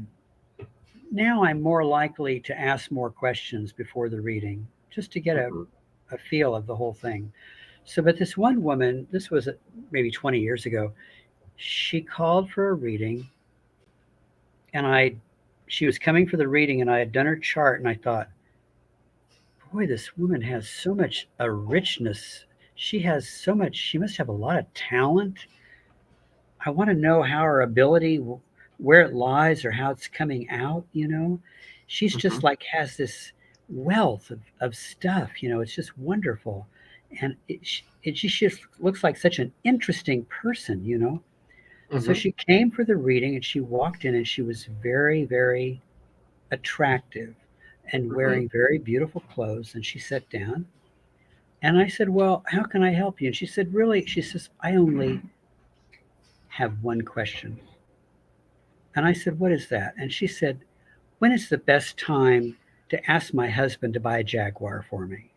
Speaker 2: now I'm more likely to ask more questions before the reading just to get
Speaker 1: Hmm.
Speaker 2: a feel of the whole thing. So, but this one woman, this was maybe 20 years ago, she called for a reading, and she was coming for the reading, and I had done her chart, and I thought, boy, this woman has so much a richness. She has so much. She must have a lot of talent. I want to know how her ability, where it lies, or how it's coming out. She's
Speaker 1: Hmm.
Speaker 2: just like has this wealth of stuff. It's just wonderful, and she just looks like such an interesting person. So
Speaker 1: Hmm.
Speaker 2: she came for the reading, and she walked in, and she was very, very attractive and
Speaker 1: Hmm.
Speaker 2: wearing very beautiful clothes. And she sat down, and I said, "Well, how can I help you?" And she said, "Really?" She says, "I only have one question." And I said, "What is that?" And she said, "When is the best time to ask my husband to buy a Jaguar for me?"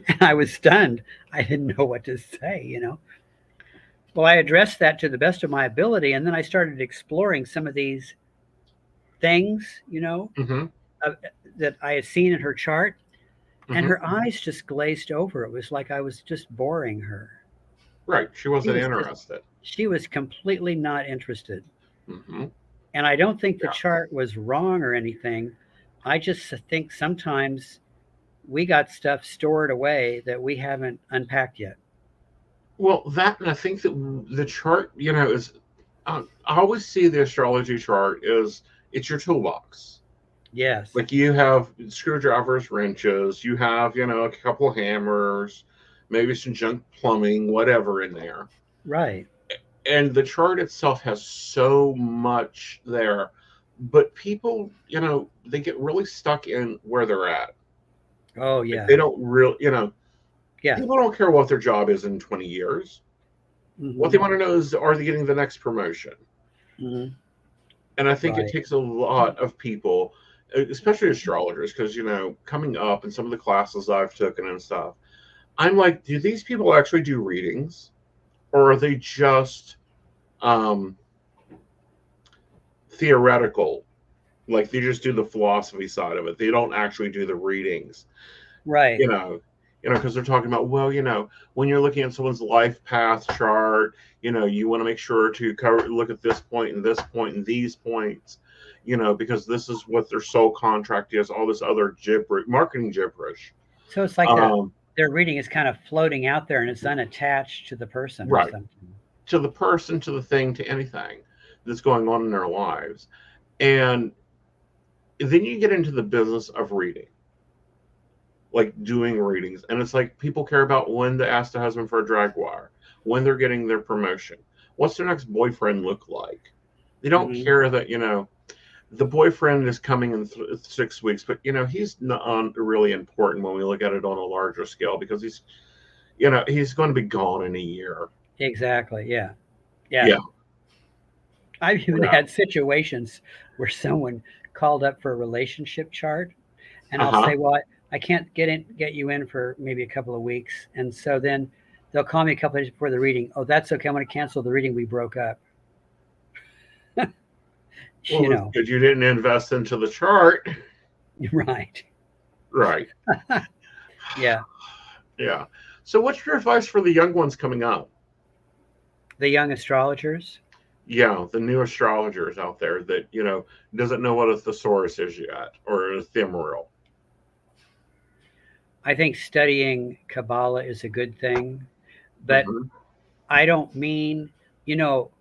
Speaker 2: And I was stunned. I didn't know what to say. Well, I addressed that to the best of my ability, and then I started exploring some of these things,
Speaker 1: Hmm.
Speaker 2: uh, that I had seen in her chart, and
Speaker 1: Hmm.
Speaker 2: her eyes just glazed over. It was like I was just boring her.
Speaker 1: Right. She
Speaker 2: She
Speaker 1: wasn't
Speaker 2: was just,
Speaker 1: interested.
Speaker 2: she was completely not interested.
Speaker 1: Hmm.
Speaker 2: And I don't think the
Speaker 1: Yeah.
Speaker 2: chart was wrong or anything. I just think sometimes we got stuff stored away that we haven't unpacked yet.
Speaker 1: Well, that, and I think that the chart, is, I always see the astrology chart as it's your toolbox.
Speaker 2: Yes.
Speaker 1: Like you have screwdrivers, wrenches, you have, a couple of hammers, maybe some junk plumbing, whatever in there.
Speaker 2: Right.
Speaker 1: And the chart itself has so much there. But people, they get really stuck in where they're at.
Speaker 2: Oh
Speaker 1: Like
Speaker 2: yeah.
Speaker 1: they don't really,
Speaker 2: Yeah.
Speaker 1: people don't care what their job is in 20 years. What they
Speaker 2: Hmm.
Speaker 1: want to know is, are they getting the next promotion?
Speaker 2: Hmm.
Speaker 1: And I think it
Speaker 2: Right.
Speaker 1: takes a lot of people, especially astrologers, because, coming up in some of the classes I've taken and stuff, I'm like, do these people actually do readings? Or are they just um, theoretical? Like they just do the philosophy side of it. They don't actually do the readings,
Speaker 2: Right.
Speaker 1: you know, because they're talking about, well, when you're looking at someone's life path chart, you want to make sure to look at this point and this point and these points, because this is what their soul contract is, all this other marketing gibberish.
Speaker 2: So it's like
Speaker 1: Um,
Speaker 2: their reading is kind of floating out there and it's unattached to the person or
Speaker 1: right.
Speaker 2: something.
Speaker 1: To the person, to the thing, to anything that's going on in their lives. And then you get into the business of reading, like doing readings. And it's like people care about when to ask the husband for a Jaguar, when they're getting their promotion, what's their next boyfriend look like. They don't
Speaker 2: Hmm.
Speaker 1: care that, the boyfriend is coming in 6 weeks, but, he's not really important when we look at it on a larger scale because he's going to be gone in a year.
Speaker 2: Exactly. Yeah. Yeah.
Speaker 1: Yeah.
Speaker 2: I've even
Speaker 1: Yeah.
Speaker 2: had situations where someone called up for a relationship chart, and
Speaker 1: Uh
Speaker 2: I'll
Speaker 1: huh.
Speaker 2: say, "Well, I can't get you in for maybe a couple of weeks," and so then they'll call me a couple of days before the reading. Oh, that's okay. I'm going to cancel the reading. We broke up. You
Speaker 1: Well, it's
Speaker 2: know,
Speaker 1: good you didn't invest into the chart.
Speaker 2: right?
Speaker 1: Right.
Speaker 2: Yeah.
Speaker 1: Yeah. So, what's your advice for the young ones coming up?
Speaker 2: The young astrologers.
Speaker 1: Yeah, the new astrologers out there that, doesn't know what a thesaurus is yet or an ephemeral.
Speaker 2: I think studying Kabbalah is a good thing, but
Speaker 1: Hmm.
Speaker 2: I don't mean, you know,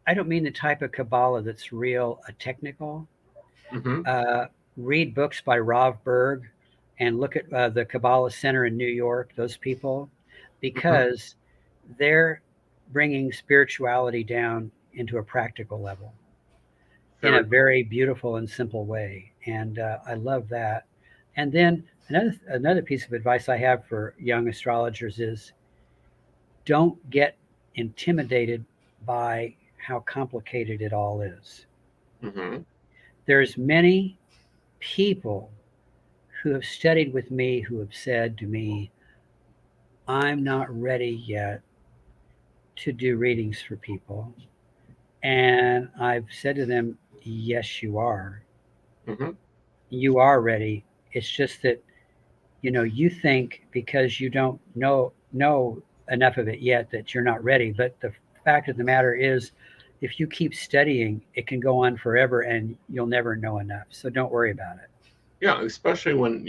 Speaker 2: I don't mean the type of Kabbalah that's real technical.
Speaker 1: Hmm.
Speaker 2: Uh, Read books by Rav Berg and look at the Kabbalah Center in New York, those people,
Speaker 1: Hmm.
Speaker 2: because they're bringing spirituality down into a practical level in a
Speaker 1: Very cool.
Speaker 2: very beautiful and simple way. And I love that. And then another piece of advice I have for young astrologers is don't get intimidated by how complicated it all is.
Speaker 1: Hmm.
Speaker 2: There's many people who have studied with me who have said to me, I'm not ready yet to do readings for people. And I've said to them, yes, you are.
Speaker 1: Hmm.
Speaker 2: You are ready. It's just that, you think because you don't know enough of it yet that you're not ready. But the fact of the matter is, if you keep studying, it can go on forever and you'll never know enough. So don't worry about it.
Speaker 1: Yeah, especially when,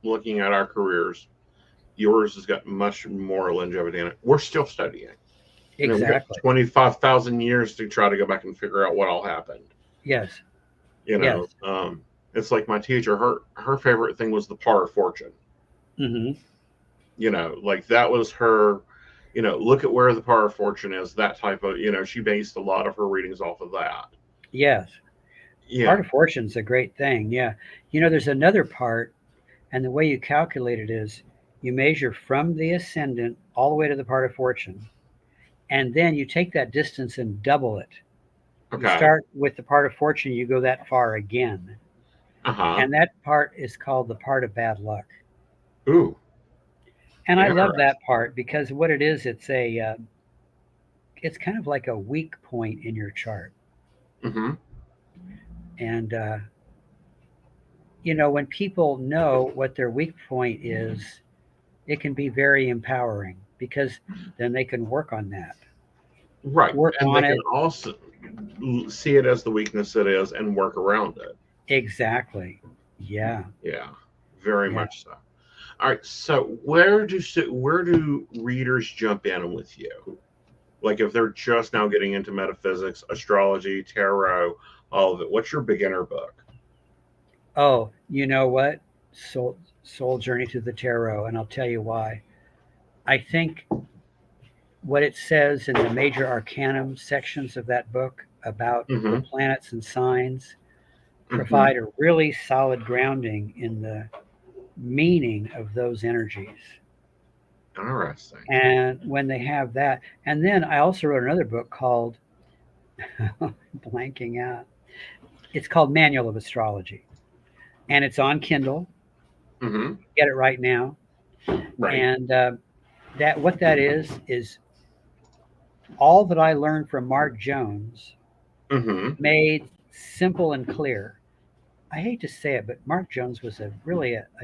Speaker 1: looking at our careers, yours has got much more longevity in it. We're still studying. We got
Speaker 2: Exactly.
Speaker 1: 25,000 years to try to go back and figure out what all happened.
Speaker 2: Yes.
Speaker 1: You
Speaker 2: Yes.
Speaker 1: know, it's like my teacher, her favorite thing was the par of fortune.
Speaker 2: Hmm.
Speaker 1: Like that was her, look at where the par of fortune is, that type of, she based a lot of her readings off of that.
Speaker 2: Yes.
Speaker 1: Yeah.
Speaker 2: Part of fortune's a great thing. Yeah. There's another part, and the way you calculate it is you measure from the ascendant all the way to the part of fortune, and then you take that distance and double it. You
Speaker 1: Okay.
Speaker 2: start with the part of fortune, you go that far again.
Speaker 1: Uh-huh.
Speaker 2: And that part is called the part of bad luck.
Speaker 1: Ooh,
Speaker 2: And I love
Speaker 1: interesting.
Speaker 2: that part because what it is, it's kind of like a weak point in your chart.
Speaker 1: Mm-hmm.
Speaker 2: And when people know what their weak point is, it can be very empowering because then they can work on that,
Speaker 1: Right.
Speaker 2: work
Speaker 1: And they
Speaker 2: on
Speaker 1: can
Speaker 2: it.
Speaker 1: also see it as the weakness it is and work around it.
Speaker 2: Exactly. Yeah.
Speaker 1: Yeah, very
Speaker 2: Yeah.
Speaker 1: much so. All right. So where do readers jump in with you? Like if they're just now getting into metaphysics, astrology, tarot, all of it. What's your beginner book?
Speaker 2: Oh, you know what? Soul Journey through the Tarot, and I'll tell you why. I think what it says in the major arcanum sections of that book about the
Speaker 1: Mm-hmm.
Speaker 2: planets and signs
Speaker 1: Mm-hmm.
Speaker 2: provide a really solid grounding in the meaning of those energies.
Speaker 1: Interesting.
Speaker 2: And when they have that, and then I also wrote another book called blanking out. It's called Manual of Astrology, and it's on Kindle.
Speaker 1: Mm-hmm.
Speaker 2: Get it right now.
Speaker 1: Right.
Speaker 2: And that what that is all that I learned from Mark Jones
Speaker 1: Mm-hmm.
Speaker 2: made simple and clear. I hate to say it, but Mark Jones was a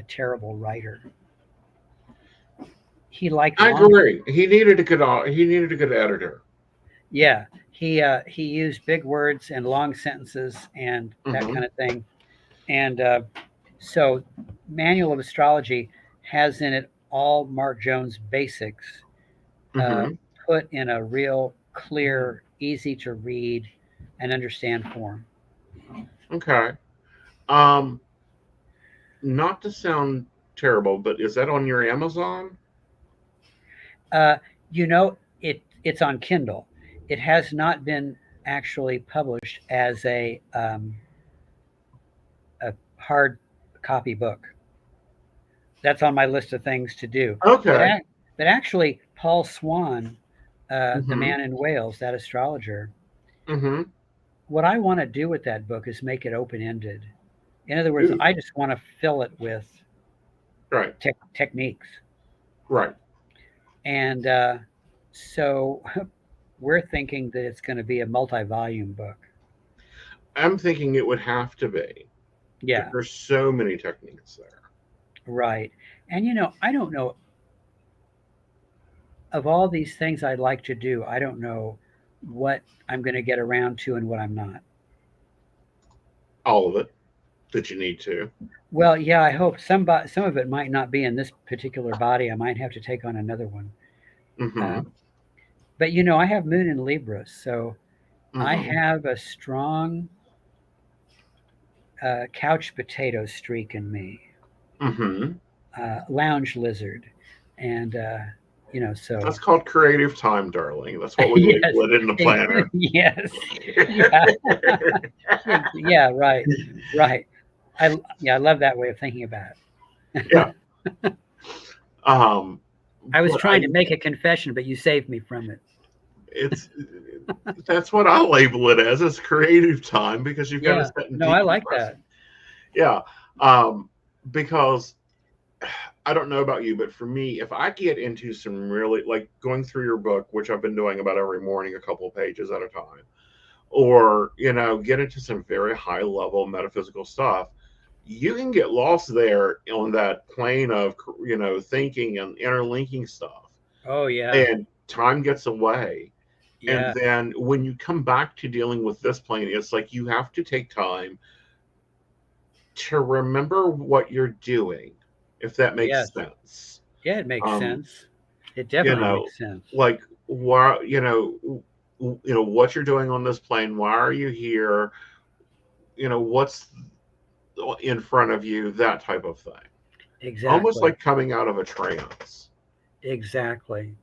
Speaker 2: terrible writer. He liked
Speaker 1: I
Speaker 2: long,
Speaker 1: agree. He needed a good editor.
Speaker 2: yeah. He used big words and long sentences and that
Speaker 1: Mm-hmm.
Speaker 2: kind of thing. And so, Manual of Astrology has in it all Mark Jones basics uh,
Speaker 1: Mm-hmm.
Speaker 2: put in a real clear, easy to read and understand form.
Speaker 1: Okay. Not to sound terrible, but is that on your Amazon?
Speaker 2: Uh, you know, it's on Kindle. It has not been actually published as a hard copy book. That's on my list of things to do. But
Speaker 1: Okay.
Speaker 2: but actually, Paul Swan, the
Speaker 1: Mm-hmm.
Speaker 2: man in Wales, that astrologer,
Speaker 1: Mm-hmm.
Speaker 2: what I want to do with that book is make it open ended. In other words,
Speaker 1: Ooh.
Speaker 2: I just want to fill it with
Speaker 1: Right.
Speaker 2: techniques.
Speaker 1: Right.
Speaker 2: And so we're thinking that it's going to be a multi volume book.
Speaker 1: I'm thinking it would have to be.
Speaker 2: Yeah,
Speaker 1: There's so many techniques there.
Speaker 2: right. And I don't know, of all these things I'd like to do, I don't know what I'm going to get around to and what I'm not.
Speaker 1: All of it that you need to.
Speaker 2: Well, yeah, I hope some of it might not be in this particular body. I might have to take on another one.
Speaker 1: Mm-hmm.
Speaker 2: But I have Moon in Libra, so I
Speaker 1: Mm-hmm.
Speaker 2: have a strong couch potato streak in me,
Speaker 1: Mm-hmm.
Speaker 2: lounge lizard, and so
Speaker 1: That's called creative time, darling. That's what we
Speaker 2: yes,
Speaker 1: label it in the planner.
Speaker 2: yes, yeah, yeah, right, right. I love that way of thinking about
Speaker 1: Yeah.
Speaker 2: it.
Speaker 1: Um,
Speaker 2: I was
Speaker 1: but
Speaker 2: trying to make a confession, but you saved me from it.
Speaker 1: it's that's what I label it as. It's creative time because you've got to
Speaker 2: Yeah,
Speaker 1: sit and
Speaker 2: no, I like
Speaker 1: decompress.
Speaker 2: that.
Speaker 1: Yeah. Um, because I don't know about you, but for me, if I get into some really like going through your book, which I've been doing about every morning, a couple of pages at a time, or get into some very high level metaphysical stuff, you can get lost there on that plane of thinking and interlinking stuff,
Speaker 2: Oh yeah,
Speaker 1: and time gets away. And
Speaker 2: yeah,
Speaker 1: then when you come back to dealing with this plane, it's like you have to take time to remember what you're doing, if that makes
Speaker 2: yes,
Speaker 1: sense.
Speaker 2: yeah. It makes
Speaker 1: Um,
Speaker 2: sense. It
Speaker 1: you
Speaker 2: definitely
Speaker 1: know,
Speaker 2: makes sense.
Speaker 1: like why, what you're doing on this plane, why are you here? What's in front of you, that type of thing. Almost
Speaker 2: Exactly,
Speaker 1: like coming out of a trance.
Speaker 2: exactly.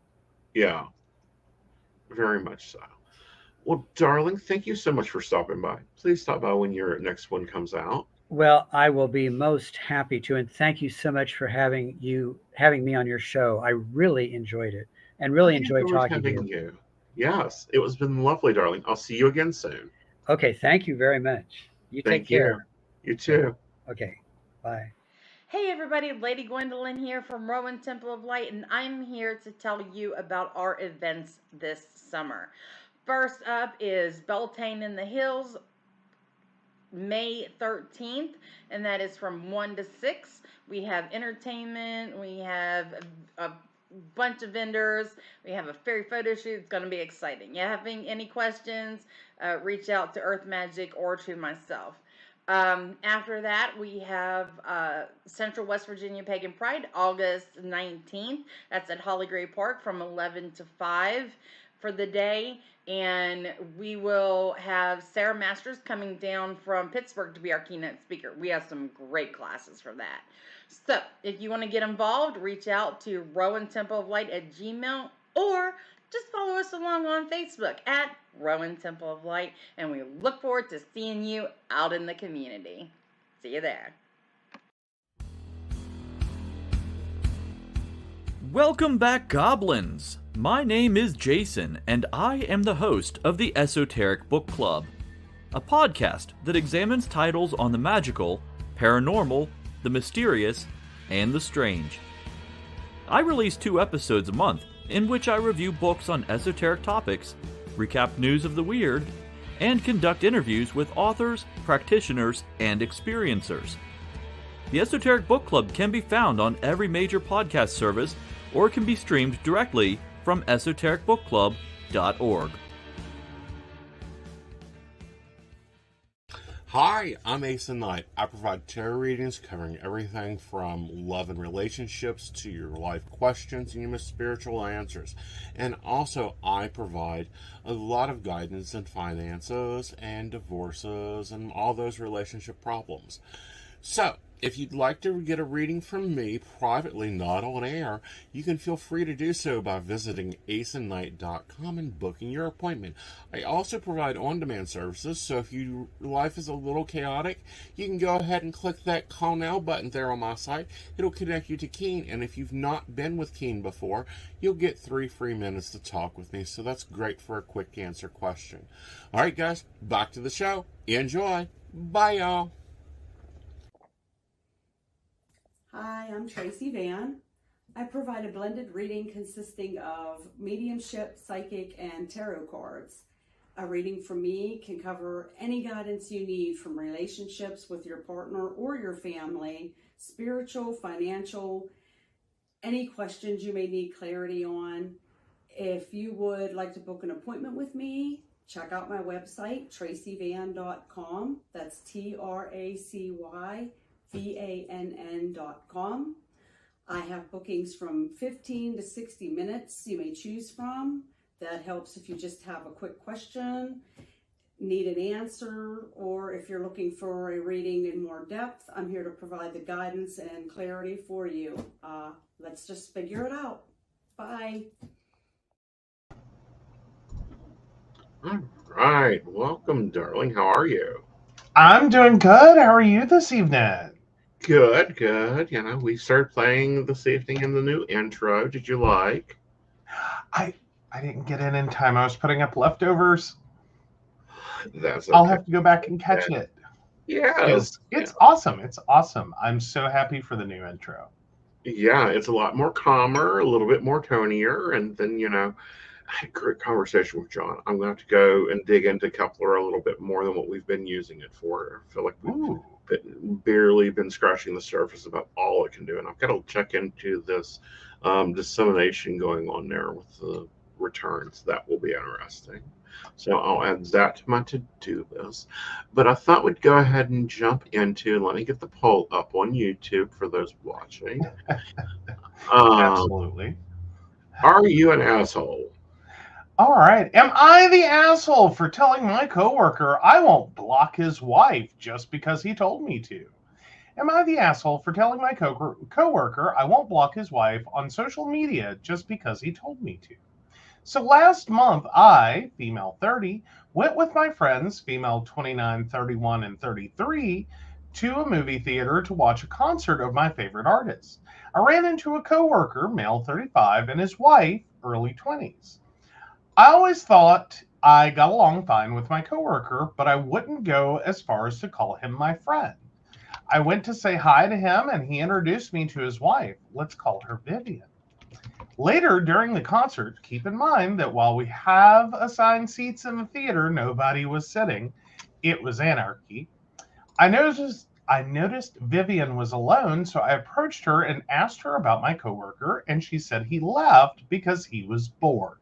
Speaker 1: Yeah, very much so. Well, darling, thank you so much for stopping by. Please stop by when your next one comes out.
Speaker 2: Well, I will be most happy to, and thank you so much for having me on your show. I really enjoyed it, and
Speaker 1: I
Speaker 2: really enjoyed
Speaker 1: enjoyed
Speaker 2: talking to you.
Speaker 1: having you. Yes, it was been lovely, darling. I'll see you again soon.
Speaker 2: Okay, thank you very much. You take
Speaker 1: Thank
Speaker 2: care.
Speaker 1: you. You
Speaker 2: Okay,
Speaker 1: too.
Speaker 2: okay, bye.
Speaker 3: Hey everybody, Lady Gwendolyn here from Rowan Temple of Light, and I'm here to tell you about our events this summer. First up is Beltane in the Hills, May 13th, and that is from 1 to 6. We have entertainment, we have a bunch of vendors, we have a fairy photo shoot. It's going to be exciting. You having any questions, reach out to Earth Magic or to myself. After that, we have Central West Virginia Pagan Pride, August 19th. That's at Holly Gray Park from 11 to 5. for the day. And we will have Sarah Masters coming down from Pittsburgh to be our keynote speaker. We have some great classes for that. So if you want to get involved, reach out to RowanTempleOfLight@gmail, or just follow us along on Facebook at Rowan Temple of Light, and we look forward to seeing you out in the community. See you there.
Speaker 4: Welcome back, Goblins! My name is Jason, and I am the host of the Esoteric Book Club, a podcast that examines titles on the magical, paranormal, the mysterious, and the strange. I release 2 episodes a month, in which I review books on esoteric topics, recap news of the weird, and conduct interviews with authors, practitioners, and experiencers. The Esoteric Book Club can be found on every major podcast service, or can be streamed directly from esotericbookclub.org.
Speaker 1: Hi, I'm Aeson Knight. I provide tarot readings covering everything from love and relationships to your life questions and your most spiritual answers. And also, I provide a lot of guidance in finances and divorces and all those relationship problems. So, if you'd like to get a reading from me privately, not on air, you can feel free to do so by visiting aesonknight.com and booking your appointment. I also provide on-demand services, so if your life is a little chaotic, you can go ahead and click that Call Now button there on my site. It'll connect you to Keen, and if you've not been with Keen before, you'll get 3 free minutes to talk with me, so that's great for a quick answer question. All right, guys, back to the show. Enjoy. Bye, y'all.
Speaker 5: Hi, I'm Tracy Van. I provide a blended reading consisting of mediumship, psychic, and tarot cards. A reading from me can cover any guidance you need from relationships with your partner or your family, spiritual, financial, any questions you may need clarity on. If you would like to book an appointment with me, check out my website, tracyvann.com. That's TracyVann.com. I have bookings from 15 to 60 minutes you may choose from. That helps if you just have a quick question, need an answer, or if you're looking for a reading in more depth. I'm here to provide the guidance and clarity for you. Let's just figure it out. Bye.
Speaker 1: All right. Welcome, darling. How are you?
Speaker 6: I'm doing good. How are you this evening?
Speaker 1: Good, good. You know, we started playing this evening in the new intro. Did you like?
Speaker 6: I didn't get in time. I was putting up leftovers.
Speaker 1: That's okay.
Speaker 6: I'll have to go back and catch it.
Speaker 1: Yeah.
Speaker 6: It's awesome. It's awesome. I'm so happy for the new intro.
Speaker 1: Yeah, it's a lot more calmer, a little bit more tonier, and then, you know, I had a great conversation with John. I'm going to have to go and dig into Kepler a little bit more than what we've been using it for. I feel like we've barely been scratching the surface about all it can do, and I've got to check into this dissemination going on there with the returns. That will be interesting. So I'll add that to my to-do list. But I thought we'd go ahead and jump into, let me get the poll up on YouTube for those watching.
Speaker 6: Absolutely.
Speaker 1: Are you an asshole?
Speaker 6: All right. Am I the asshole for telling my coworker I won't block his wife just because he told me to? Am I the asshole for telling my coworker I won't block his wife on social media just because he told me to? So last month, I, female 30, went with my friends, female 29, 31, and 33, to a movie theater to watch a concert of my favorite artists. I ran into a coworker, male 35, and his wife, early 20s. I always thought I got along fine with my coworker, but I wouldn't go as far as to call him my friend. I went to say hi to him, and he introduced me to his wife. Let's call her Vivian. Later, during the concert, keep in mind that while we have assigned seats in the theater, nobody was sitting. It was anarchy. I noticed Vivian was alone, so I approached her and asked her about my coworker, and she said he left because he was bored.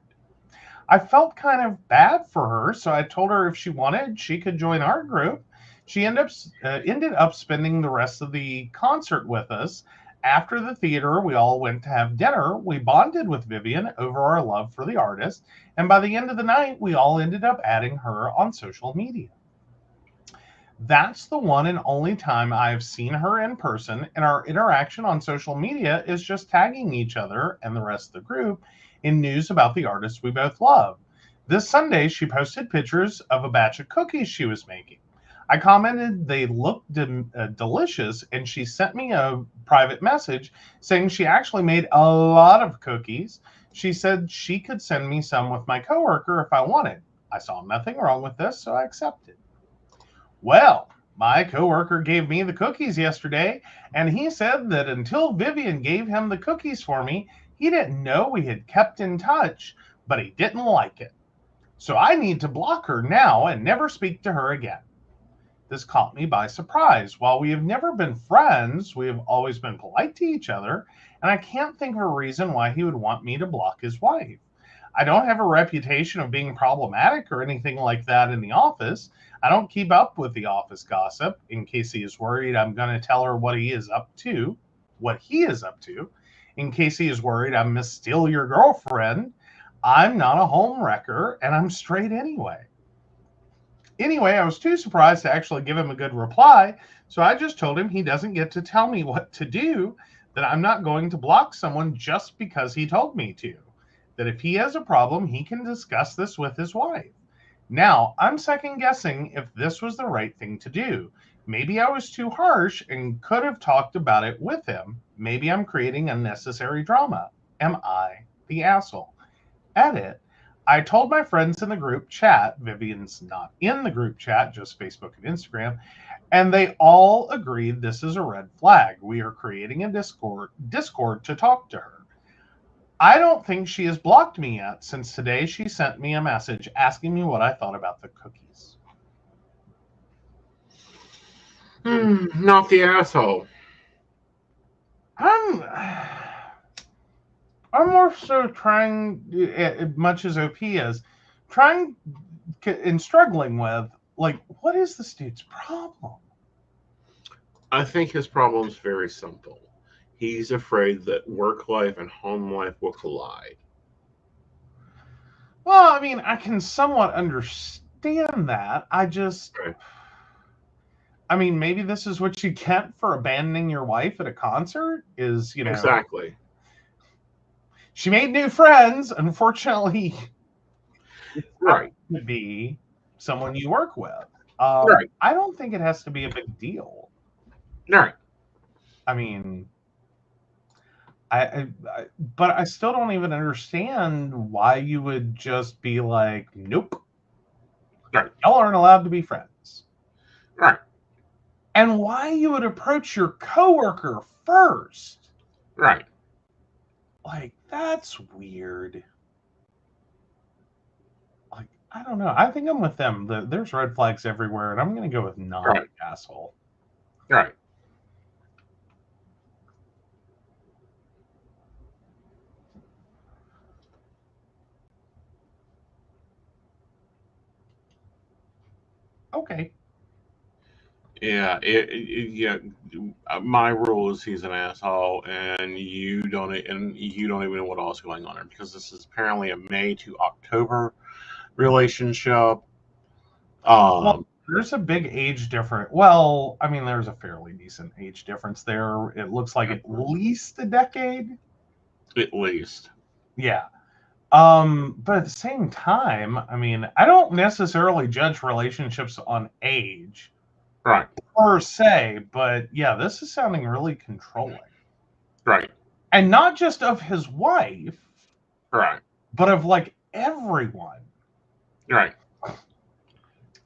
Speaker 6: I felt kind of bad for her, so I told her if she wanted, she could join our group. She ended up spending the rest of the concert with us, After the theater, we all went to have dinner. We bonded with Vivian over our love for the artist, and by the end of the night, we all ended up adding her on social media. That's the one and only time I've seen her in person, and our interaction on social media is just tagging each other and the rest of the group in news about the artist we both love. This Sunday, she posted pictures of a batch of cookies she was making. I commented they looked delicious, and she sent me a private message saying she actually made a lot of cookies. She said she could send me some with my coworker if I wanted. I saw nothing wrong with this, so I accepted. Well, my coworker gave me the cookies yesterday, and he said that until Vivian gave him the cookies for me, he didn't know we had kept in touch, but he didn't like it. So I need to block her now and never speak to her again. This caught me by surprise. While we have never been friends, we have always been polite to each other, and I can't think of a reason why he would want me to block his wife. I don't have a reputation of being problematic or anything like that in the office. I don't keep up with the office gossip in case he is worried I'm going to tell her what he is up to, in case he is worried I'm going to steal your girlfriend. I'm not a home wrecker, and I'm straight anyway. Anyway, I was too surprised to actually give him a good reply, so I just told him he doesn't get to tell me what to do, that I'm not going to block someone just because he told me to, that if he has a problem, he can discuss this with his wife. Now, I'm second guessing if this was the right thing to do. Maybe I was too harsh and could have talked about it with him. Maybe I'm creating unnecessary drama. Am I the asshole? Edit. I told my friends in the group chat, Vivian's not in the group chat, just Facebook and Instagram, and they all agreed this is a red flag. We are creating a Discord to talk to her. I don't think she has blocked me yet, since today she sent me a message asking me what I thought about the cookies.
Speaker 1: Not the asshole.
Speaker 6: I'm more so trying, as much as OP is, trying and struggling with, like, what is this dude's problem?
Speaker 1: I think his problem is very simple. He's afraid that work life and home life will collide.
Speaker 6: Well, I mean, I can somewhat understand that.
Speaker 1: Right.
Speaker 6: I mean, maybe this is what you get for abandoning your wife at a concert, is,
Speaker 1: Exactly.
Speaker 6: She made new friends. Unfortunately,
Speaker 1: Right.
Speaker 6: to be someone you work with.
Speaker 1: Right.
Speaker 6: I don't think it has to be a big deal.
Speaker 1: Right.
Speaker 6: I mean, but I still don't even understand why you would just be like, nope.
Speaker 1: Right.
Speaker 6: Y'all aren't allowed to be friends.
Speaker 1: Right.
Speaker 6: And why you would approach your coworker first.
Speaker 1: Right.
Speaker 6: Like, that's weird. Like, I don't know. I think I'm with them. There's red flags everywhere, and I'm going to go with not
Speaker 1: Right.
Speaker 6: an asshole.
Speaker 1: Right.
Speaker 6: Okay.
Speaker 1: Yeah. My rule is he's an asshole, and you don't even know what else is going on there, because this is apparently a May to October relationship.
Speaker 6: Well, there's a big age difference. Well, I mean, there's a fairly decent age difference there. It looks like at least a decade.
Speaker 1: At least.
Speaker 6: Yeah. But at the same time, I mean, I don't necessarily judge relationships on age.
Speaker 1: Right.
Speaker 6: Per se, but yeah, this is sounding really controlling.
Speaker 1: Right.
Speaker 6: And not just of his wife.
Speaker 1: Right.
Speaker 6: But of, like, everyone.
Speaker 1: Right.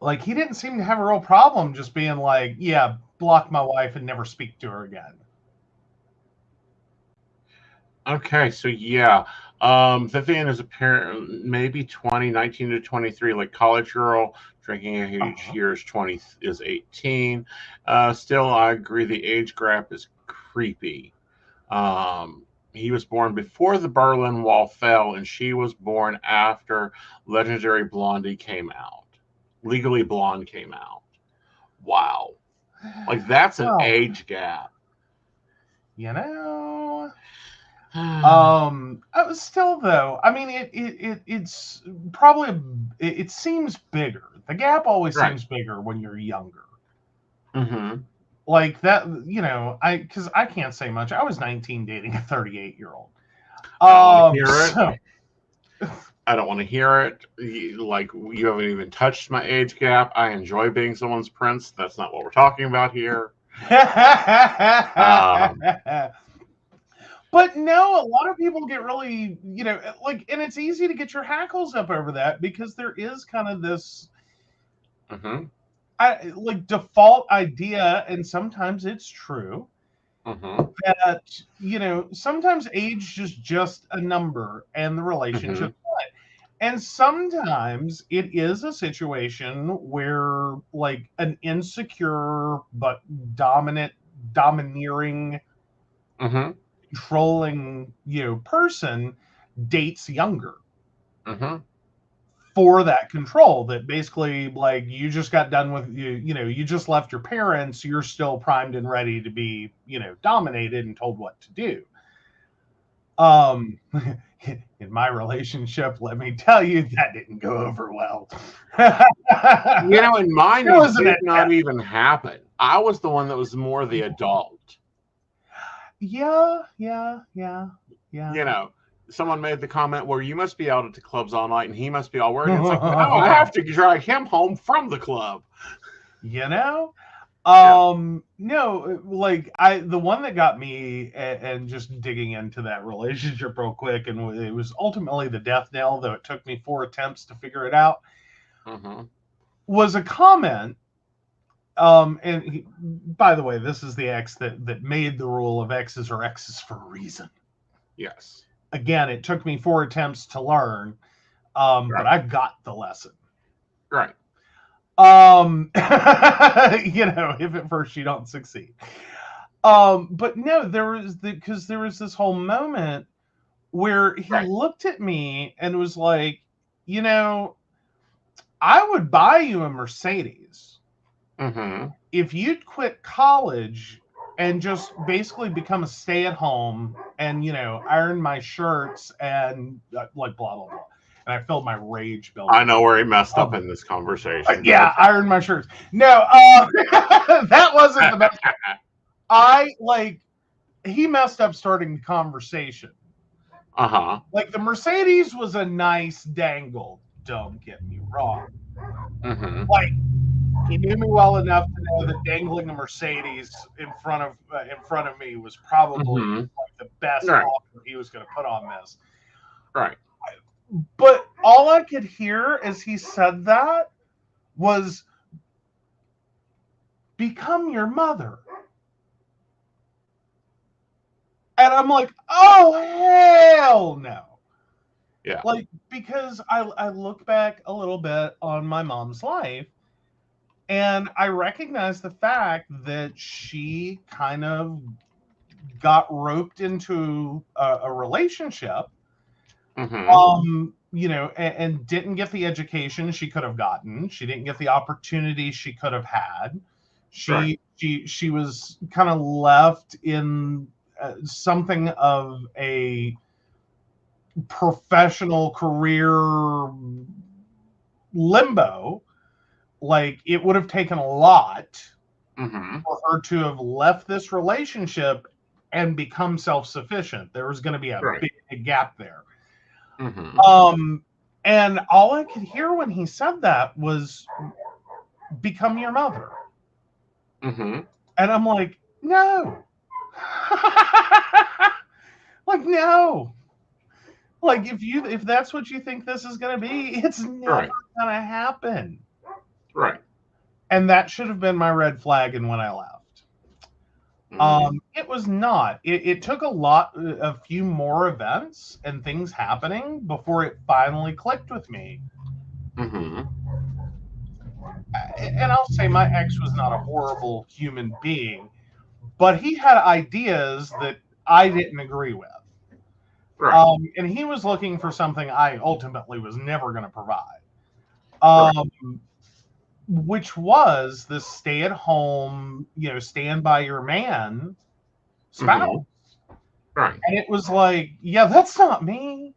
Speaker 6: Like, he didn't seem to have a real problem just being like, yeah, block my wife and never speak to her again.
Speaker 1: Okay, so yeah. Vivian is apparently maybe 19 to 23, like college girl, drinking age years 20 is 18. Still, I agree the age gap is creepy. He was born before the Berlin Wall fell, and she was born after Legendary Blondie came out. Legally Blonde came out. Wow. Like, that's an age gap.
Speaker 6: you know. I was still though. I mean, it's probably it seems bigger. The gap always
Speaker 1: Right.
Speaker 6: seems bigger when you're younger.
Speaker 1: Mm-hmm.
Speaker 6: Like that, because I can't say much. I was 19 dating a 38-year-old.
Speaker 1: I don't want to hear
Speaker 6: So
Speaker 1: it. I don't want to hear it. Like, you haven't even touched my age gap. I enjoy being someone's prince. That's not what we're talking about here.
Speaker 6: But no, a lot of people get really, like, and it's easy to get your hackles up over that because there is kind of this
Speaker 1: Mm-hmm.
Speaker 6: like default idea, and sometimes it's true,
Speaker 1: Mm-hmm.
Speaker 6: that sometimes age is just a number and the relationship. And sometimes it is a situation where, like, an insecure but domineering,
Speaker 1: Mm-hmm.
Speaker 6: controlling, person dates younger
Speaker 1: Mm-hmm.
Speaker 6: for that control. That basically, like, you just got done with you just left your parents. You're still primed and ready to be, dominated and told what to do. In my relationship, let me tell you, that didn't go over well.
Speaker 1: In mine, it did not
Speaker 6: attempt.
Speaker 1: even happen. I was the one that was more the adult.
Speaker 6: Yeah.
Speaker 1: Someone made the comment where you must be out at the clubs all night and he must be all worried. It's like, no, I have to drag him home from the club.
Speaker 6: No, like, the one that got me, and just digging into that relationship real quick, and it was ultimately the death knell, though it took me 4 attempts to figure it out, was a comment. And by the way, this is the ex that made the rule of X's are X's for a reason.
Speaker 1: Yes.
Speaker 6: Again, it took me 4 attempts to learn, but I got the lesson.
Speaker 1: Right.
Speaker 6: If at first you don't succeed. But no, there was this whole moment where he looked at me and was like, I would buy you a Mercedes if you'd quit college and just basically become a stay-at-home and, iron my shirts and like blah, blah, blah. And I felt my rage building.
Speaker 1: I know where he messed up in this conversation.
Speaker 6: Iron my shirts. No, that wasn't the best. He messed up starting the conversation. Like, the Mercedes was a nice dangle. Don't get me wrong. Like, he knew me well enough to know that dangling a Mercedes in front of me was probably like the best offer he was going to put on this.
Speaker 1: Right.
Speaker 6: But all I could hear as he said that was, become your mother. And I'm like, oh, hell no.
Speaker 1: Yeah.
Speaker 6: Like, because I look back a little bit on my mom's life, and I recognize the fact that she kind of got roped into a relationship, and didn't get the education she could have gotten. She didn't get the opportunity she could have had. She was kind of left in something of a professional career limbo. Like, it would have taken a lot for her to have left this relationship and become self-sufficient. There was going to be a big gap there. And all I could hear when he said that was, become your mother. And I'm like, no. Like, no. Like, if that's what you think this is going to be, it's never going to happen.
Speaker 1: Right.
Speaker 6: And that should have been my red flag. And when I left, it was not. It took a few more events and things happening before it finally clicked with me. And I'll say my ex was not a horrible human being, but he had ideas that I didn't agree with. Right. And he was looking for something I ultimately was never going to provide. Which was this stay-at-home, stand by your man spouse.
Speaker 1: Mm-hmm. Right.
Speaker 6: And it was like, yeah, that's not me.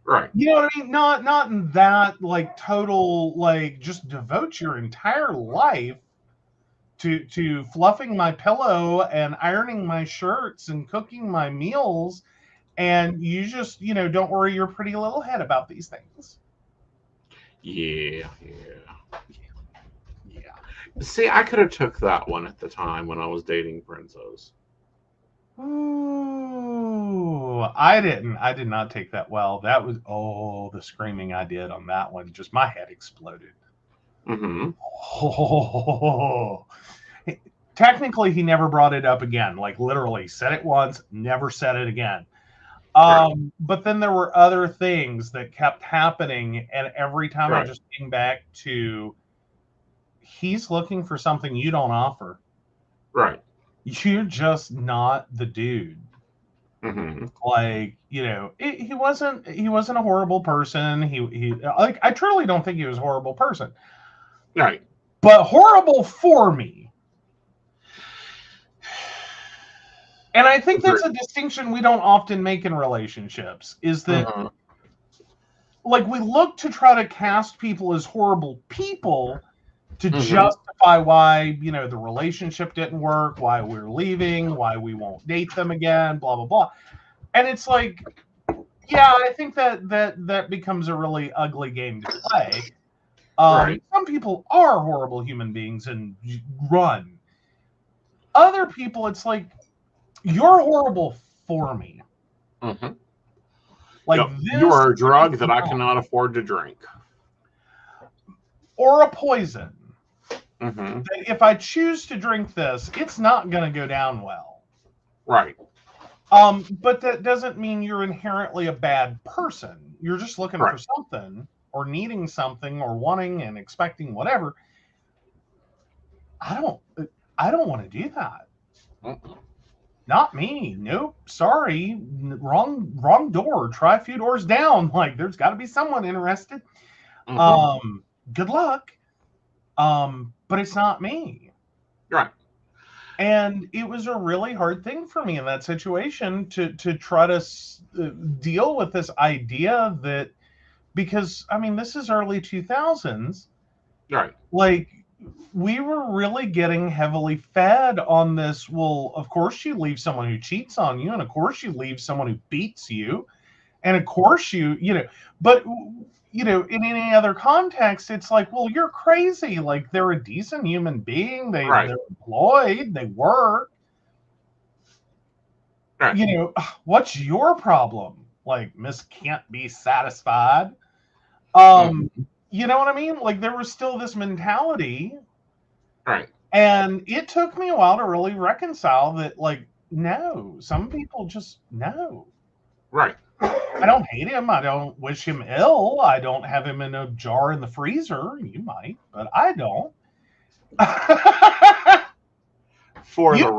Speaker 1: Right.
Speaker 6: You know what I mean? Not in that like total like just devote your entire life to fluffing my pillow and ironing my shirts and cooking my meals, and you just don't worry your pretty little head about these things.
Speaker 1: Yeah. See, I could have took that one at the time when I was dating Benzos.
Speaker 6: Ooh, I didn't. I did not take that well. That was the screaming I did on that one. Just my head exploded.
Speaker 1: Mm-hmm.
Speaker 6: Oh. Technically, he never brought it up again. Like literally, said it once, never said it again.
Speaker 1: Right.
Speaker 6: But then there were other things that kept happening, and every time I
Speaker 1: Right.
Speaker 6: just came back to, he's looking for something you don't offer.
Speaker 1: Right.
Speaker 6: You're just not the dude.
Speaker 1: Mm-hmm.
Speaker 6: Like, he wasn't a horrible person. He like, I truly don't think he was a horrible person.
Speaker 1: Right.
Speaker 6: But horrible for me. And I think that's a distinction we don't often make in relationships, is that like we look to try to cast people as horrible people to justify why, the relationship didn't work, why we're leaving, why we won't date them again, blah, blah, blah. And it's like, yeah, I think that becomes a really ugly game to play.
Speaker 1: Right.
Speaker 6: Some people are horrible human beings and run. Other people, it's like, you're horrible for me.
Speaker 1: Mm-hmm.
Speaker 6: Like,
Speaker 1: you are a drug that I cannot afford to drink.
Speaker 6: Or a poison.
Speaker 1: Mm-hmm.
Speaker 6: That if I choose to drink this, it's not going to go down well.
Speaker 1: Right.
Speaker 6: But that doesn't mean you're inherently a bad person. You're just looking for something, or needing something, or wanting and expecting whatever. I don't want to do that.
Speaker 1: Mm-mm.
Speaker 6: Not me. Nope. Sorry. Wrong door. Try a few doors down. Like, there's got to be someone interested.
Speaker 1: Mm-hmm.
Speaker 6: Good luck. But it's not me.
Speaker 1: Right.
Speaker 6: And it was a really hard thing for me in that situation to try to deal with this idea that, because, I mean, this is early 2000s.
Speaker 1: Right.
Speaker 6: Like, we were really getting heavily fed on this. Well, of course you leave someone who cheats on you, and of course you leave someone who beats you, and of course but in any other context, it's like, well, you're crazy. Like, they're a decent human being. They're employed. They work.
Speaker 1: Right.
Speaker 6: What's your problem? Like, Miss can't be satisfied. You know what I mean? Like, there was still this mentality.
Speaker 1: Right.
Speaker 6: And it took me a while to really reconcile that, like, no, some people just no.
Speaker 1: Right.
Speaker 6: I don't hate him. I don't wish him ill. I don't have him in a jar in the freezer. You might, but I don't.
Speaker 1: For the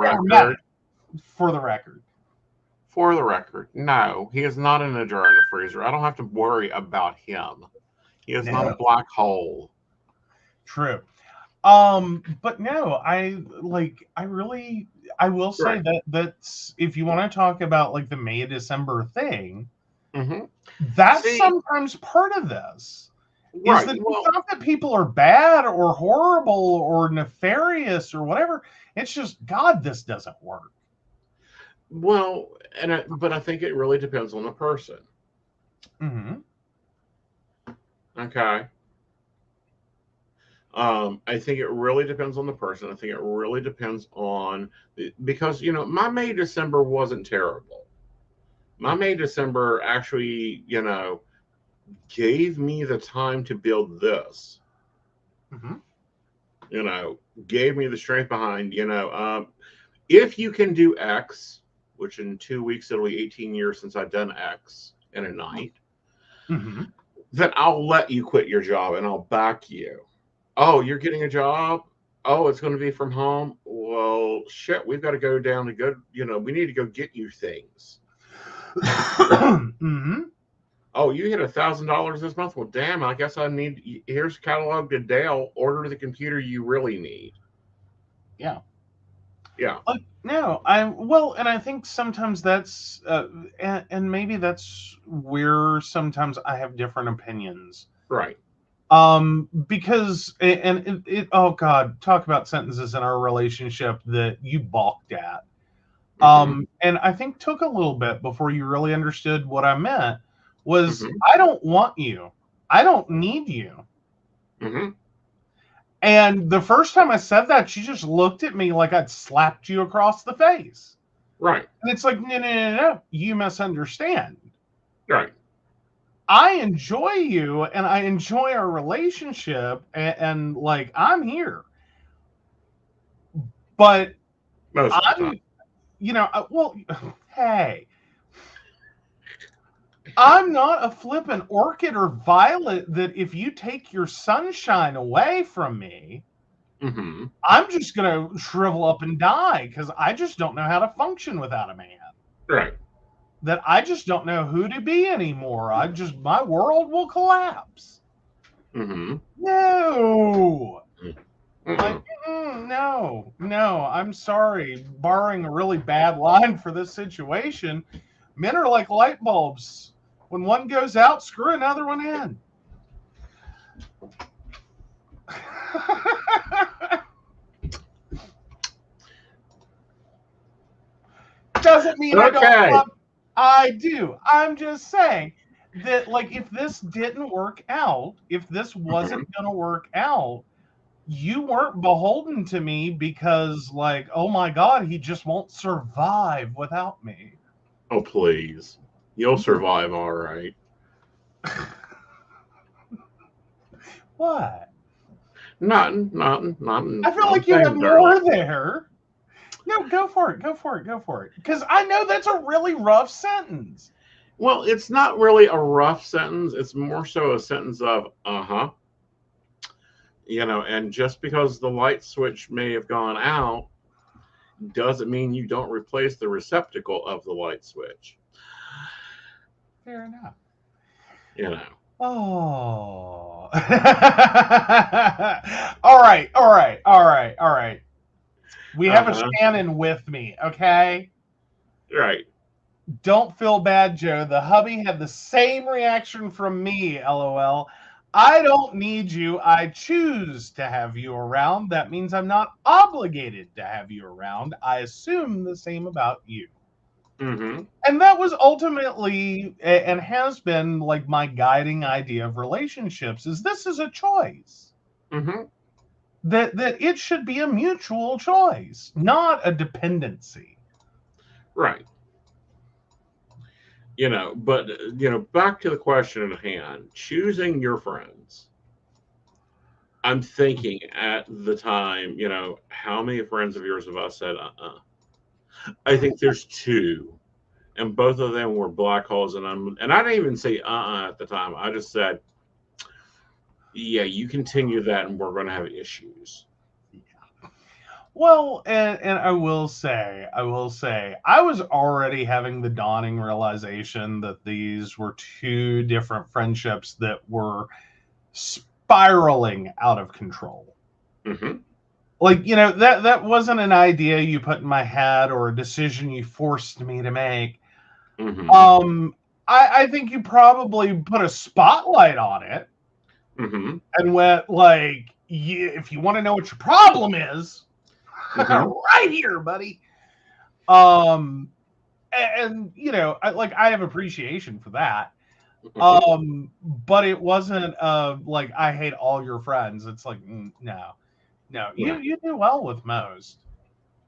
Speaker 1: record, no, he is not in a jar in the freezer. I don't have to worry about him. He is not a black hole.
Speaker 6: True. But no, I will say that's, if you want to talk about like the May December thing, that's sometimes part of this. Is that it's not that people are bad or horrible or nefarious or whatever. It's just, God, this doesn't work.
Speaker 1: Well, but I think it really depends on the person. Okay. I think it really depends on the person. I think it really depends on, because, my May December wasn't terrible. My May December actually, gave me the time to build this. Gave me the strength behind, if you can do X, which in 2 weeks, it'll be 18 years since I've done X in a night, then I'll let you quit your job and I'll back you. Oh, you're getting a job? Oh, it's going to be from home? Well, shit, we've got to go down to we need to go get you things. Oh, you hit $1,000 this month? Well, damn, I guess here's a catalog to Dell. Order the computer you really need.
Speaker 6: Yeah.
Speaker 1: Yeah.
Speaker 6: Like, no, and I think sometimes that's, and maybe that's where sometimes I have different opinions.
Speaker 1: Right.
Speaker 6: Because, oh God, talk about sentences in our relationship that you balked at. And I think took a little bit before you really understood what I meant was, I don't want you. I don't need you. And the first time I said that, she just looked at me like I'd slapped you across the face.
Speaker 1: Right.
Speaker 6: And it's like, no, you misunderstand.
Speaker 1: Right.
Speaker 6: I enjoy you and I enjoy our relationship, and like, I'm here. But
Speaker 1: Most of the time.
Speaker 6: Hey, I'm not a flippin' orchid or violet that if you take your sunshine away from me, I'm just going to shrivel up and die because I just don't know how to function without a man.
Speaker 1: Right.
Speaker 6: That I just don't know who to be anymore. My world will collapse. No. Like, no, I'm sorry. Borrowing a really bad line for this situation, men are like light bulbs. When one goes out, screw another one in. Doesn't mean I don't love. I do. I'm just saying that, like, if this didn't work out, if this wasn't going to work out, you weren't beholden to me because, like, oh my God, he just won't survive without me.
Speaker 1: Oh, please. You'll survive all right.
Speaker 6: What?
Speaker 1: Nothing.
Speaker 6: I feel like you have more there. No, go for it. Because I know that's a really rough sentence.
Speaker 1: Well, it's not really a rough sentence. It's more so a sentence of, and just because the light switch may have gone out doesn't mean you don't replace the receptacle of the light switch.
Speaker 6: Fair enough. Oh. All right. We have a Shannon with me, okay?
Speaker 1: Right.
Speaker 6: Don't feel bad, Joe. The hubby had the same reaction from me, LOL. I don't need you. I choose to have you around. That means I'm not obligated to have you around. I assume the same about you. And that was ultimately, and has been, like, my guiding idea of relationships, is this is a choice. That it should be a mutual choice, not a dependency.
Speaker 1: Right. But, back to the question at hand, choosing your friends. I'm thinking at the time, how many friends of yours have I said, I think there's two, and both of them were black holes, and I didn't even say at the time. I just said, yeah, you continue that, and we're going to have issues.
Speaker 6: Yeah. Well, and I will say, I was already having the dawning realization that these were two different friendships that were spiraling out of control. Like, that wasn't an idea you put in my head or a decision you forced me to make. I think you probably put a spotlight on it and went, like, if you want to know what your problem is, right here, buddy. And I have appreciation for that. But it wasn't like, I hate all your friends. It's like, no, you do well with most.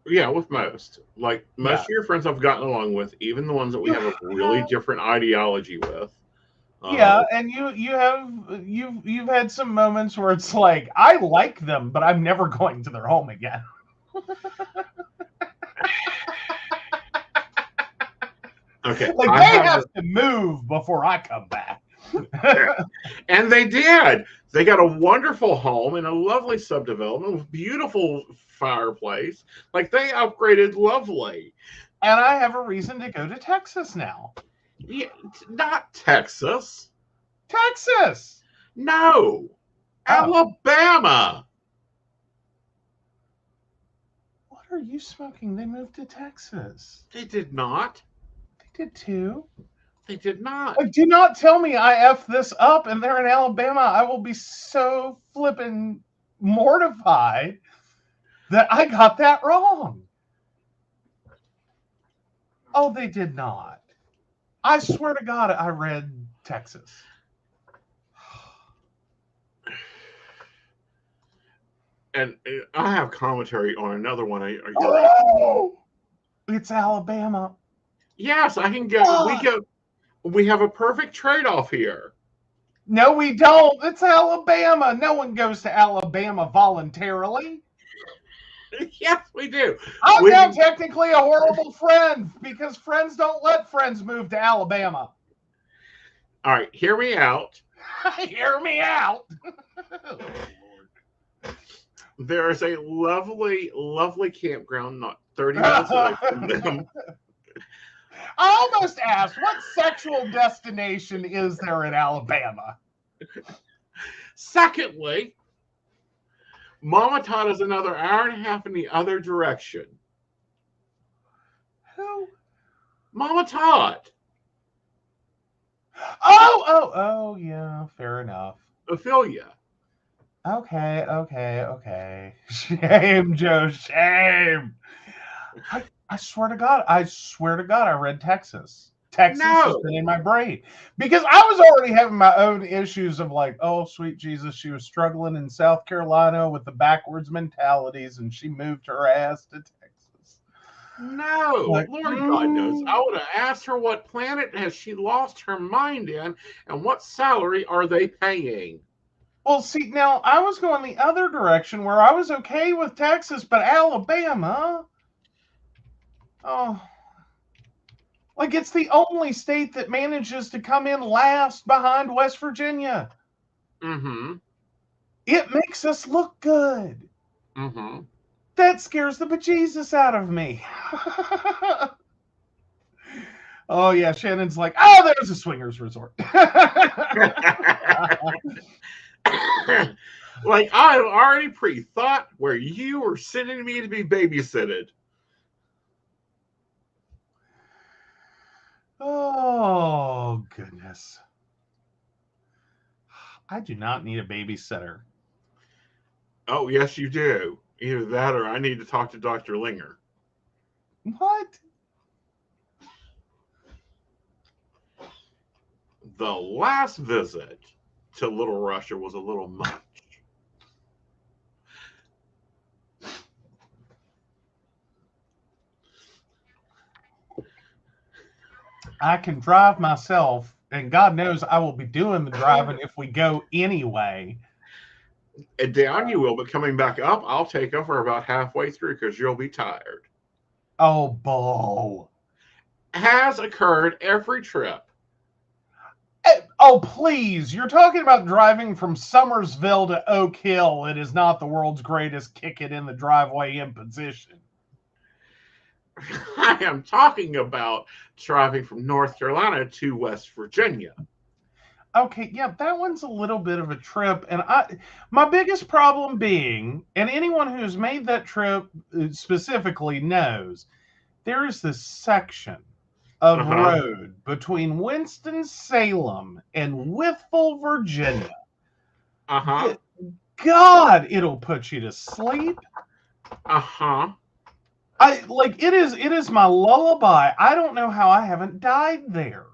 Speaker 1: Yeah, with most. Like, most of your friends I've gotten along with, even the ones that we have a really different ideology with.
Speaker 6: Yeah, and you've had some moments where it's like, I like them, but I'm never going to their home again.
Speaker 1: Okay.
Speaker 6: Like, they have to move before I come back.
Speaker 1: And they did. They got a wonderful home in a lovely subdevelopment with beautiful fireplace. Like, they upgraded lovely.
Speaker 6: And I have a reason to go to Texas now.
Speaker 1: Yeah, not Texas.
Speaker 6: Texas.
Speaker 1: No. Alabama.
Speaker 6: What What are you smoking? They moved to Texas.
Speaker 1: They did not.
Speaker 6: They did too.
Speaker 1: They did not.
Speaker 6: Like, do not tell me I F this up and they're in Alabama. I will be so flippin' mortified that I got that wrong. Oh, they did not. I swear to God, I read Texas.
Speaker 1: And I have commentary on another one.
Speaker 6: Oh, it's Alabama.
Speaker 1: Yes, I can go. We have a perfect trade-off here.
Speaker 6: No, we don't. It's Alabama. No one goes to Alabama voluntarily.
Speaker 1: Yes, we do.
Speaker 6: I'm now technically a horrible friend because friends don't let friends move to Alabama.
Speaker 1: All right, hear me out.
Speaker 6: Hear me out. Oh, Lord.
Speaker 1: There is a lovely, lovely campground not 30 minutes away from them.
Speaker 6: I almost asked, what sexual destination is there in Alabama?
Speaker 1: Secondly, Mama Todd is another hour and a half in the other direction.
Speaker 6: Who?
Speaker 1: Mama Todd.
Speaker 6: Oh, yeah, fair enough.
Speaker 1: Ophelia.
Speaker 6: Okay. Shame, Joe, shame. I swear to God, I read Texas. Texas has been in my brain because I was already having my own issues of like, oh, sweet Jesus, she was struggling in South Carolina with the backwards mentalities and she moved her ass to Texas.
Speaker 1: No,
Speaker 6: like,
Speaker 1: Lord God knows. I would have asked her what planet has she lost her mind in and what salary are they paying?
Speaker 6: Well, see, now I was going the other direction where I was okay with Texas, but Alabama, oh, like it's the only state that manages to come in last behind West Virginia.
Speaker 1: Mm-hmm.
Speaker 6: It makes us look good.
Speaker 1: Mm-hmm.
Speaker 6: That scares the bejesus out of me. Oh, yeah, Shannon's like, oh, there's a swingers resort.
Speaker 1: Like, I have already pre-thought where you were sending me to be babysitted.
Speaker 6: Oh, goodness. I do not need a babysitter.
Speaker 1: Oh, yes, you do. Either that or I need to talk to Dr. Linger.
Speaker 6: What?
Speaker 1: The last visit to Little Russia was a little much.
Speaker 6: I can drive myself, and God knows I will be doing the driving if we go anyway.
Speaker 1: And down you will, but coming back up, I'll take over about halfway through because you'll be tired.
Speaker 6: Oh, Bo.
Speaker 1: Has occurred every trip.
Speaker 6: Oh, please. You're talking about driving from Summersville to Oak Hill. It is not the world's greatest kick it in the driveway imposition.
Speaker 1: I am talking about driving from North Carolina to West Virginia.
Speaker 6: Okay, yeah, that one's a little bit of a trip. And my biggest problem being, and anyone who's made that trip specifically knows, there is this section of road between Winston-Salem and Wytheville, Virginia. God, it'll put you to sleep. It is my lullaby. I don't know how I haven't died there.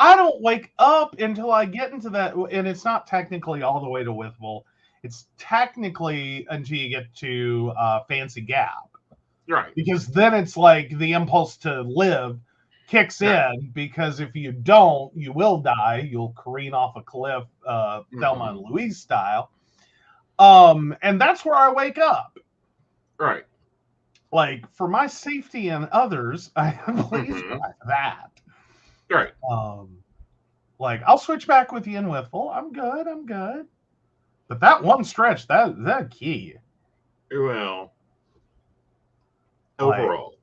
Speaker 6: I don't wake up until I get into that, and it's not technically all the way to Wytheville. It's technically until you get to Fancy Gap.
Speaker 1: Right.
Speaker 6: Because then it's like the impulse to live kicks in, because if you don't, you will die. You'll careen off a cliff, Thelma and Louise style. And that's where I wake up.
Speaker 1: Right.
Speaker 6: Like, for my safety and others, I please drive that.
Speaker 1: Right.
Speaker 6: Like, I'll switch back with you in Wytheville. I'm good. But that one stretch, that key.
Speaker 1: Well, overall,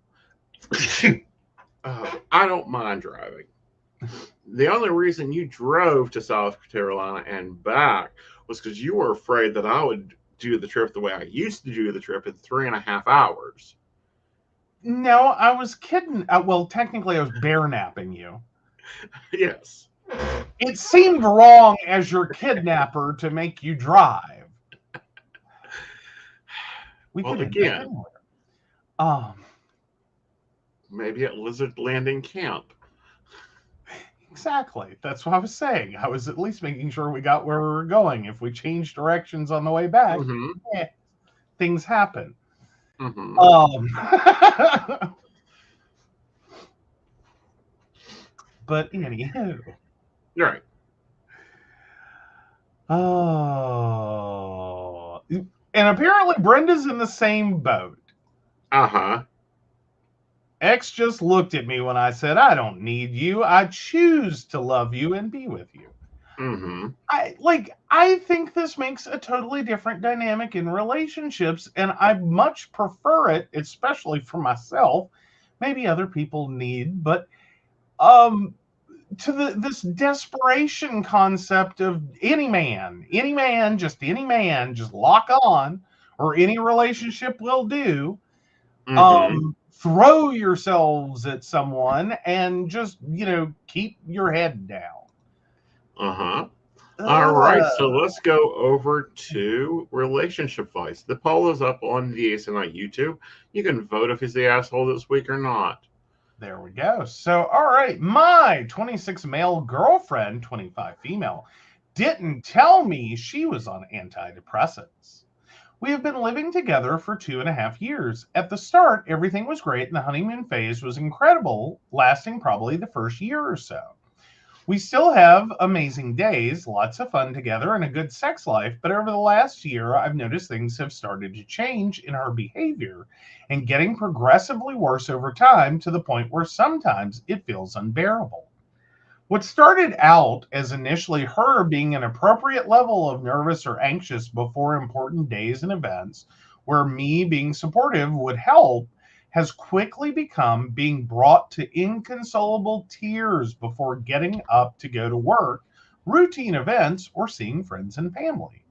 Speaker 1: I don't mind driving. The only reason you drove to South Carolina and back was because you were afraid that I would do the trip the way I used to do the trip in 3.5 hours.
Speaker 6: No, I was kidding. Well, technically, I was bear napping you.
Speaker 1: Yes.
Speaker 6: It seemed wrong as your kidnapper to make you drive. We
Speaker 1: Well,
Speaker 6: could have been
Speaker 1: again,
Speaker 6: anywhere.
Speaker 1: Maybe at Lizard Landing Camp.
Speaker 6: Exactly. That's what I was saying. I was at least making sure we got where we were going. If we changed directions on the way back, things happen. But anywho.
Speaker 1: Right.
Speaker 6: Oh. And apparently Brenda's in the same boat.
Speaker 1: Uh-huh.
Speaker 6: X just looked at me when I said, I don't need you. I choose to love you and be with you. I think this makes a totally different dynamic in relationships, and I much prefer it, especially for myself. Maybe other people need, but to this desperation concept of any man, just lock on, or any relationship will do. Throw yourselves at someone and just, keep your head down.
Speaker 1: All right, so let's go over to relationship advice. The poll is up on the Aeson Knight YouTube. You can vote if he's the asshole this week or not.
Speaker 6: There we go. So, all right, my 26 male girlfriend, 25 female, didn't tell me she was on antidepressants. We have been living together for 2.5 years. At the start, everything was great and the honeymoon phase was incredible, lasting probably the first year or so. We still have amazing days, lots of fun together, and a good sex life, but over the last year, I've noticed things have started to change in her behavior and getting progressively worse over time to the point where sometimes it feels unbearable. What started out as initially her being an appropriate level of nervous or anxious before important days and events, where me being supportive would help, has quickly become being brought to inconsolable tears before getting up to go to work, routine events, or seeing friends and family.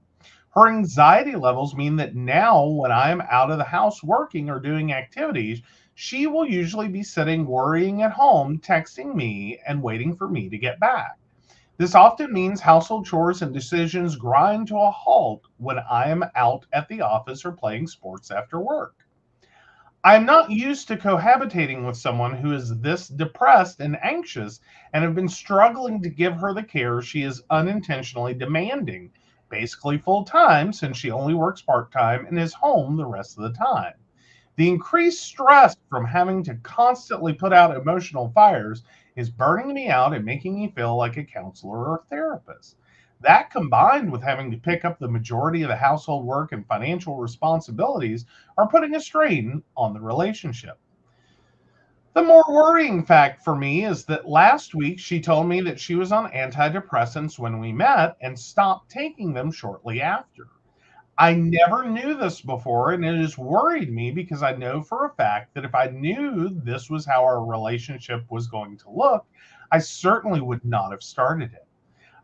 Speaker 6: Her anxiety levels mean that now, when I am out of the house working or doing activities, she will usually be sitting worrying at home, texting me, and waiting for me to get back. This often means household chores and decisions grind to a halt when I am out at the office or playing sports after work. I'm not used to cohabitating with someone who is this depressed and anxious and have been struggling to give her the care she is unintentionally demanding, basically full time since she only works part time and is home the rest of the time. The increased stress from having to constantly put out emotional fires is burning me out and making me feel like a counselor or therapist. That, combined with having to pick up the majority of the household work and financial responsibilities, are putting a strain on the relationship. The more worrying fact for me is that last week she told me that she was on antidepressants when we met and stopped taking them shortly after. I never knew this before, and it has worried me because I know for a fact that if I knew this was how our relationship was going to look, I certainly would not have started it.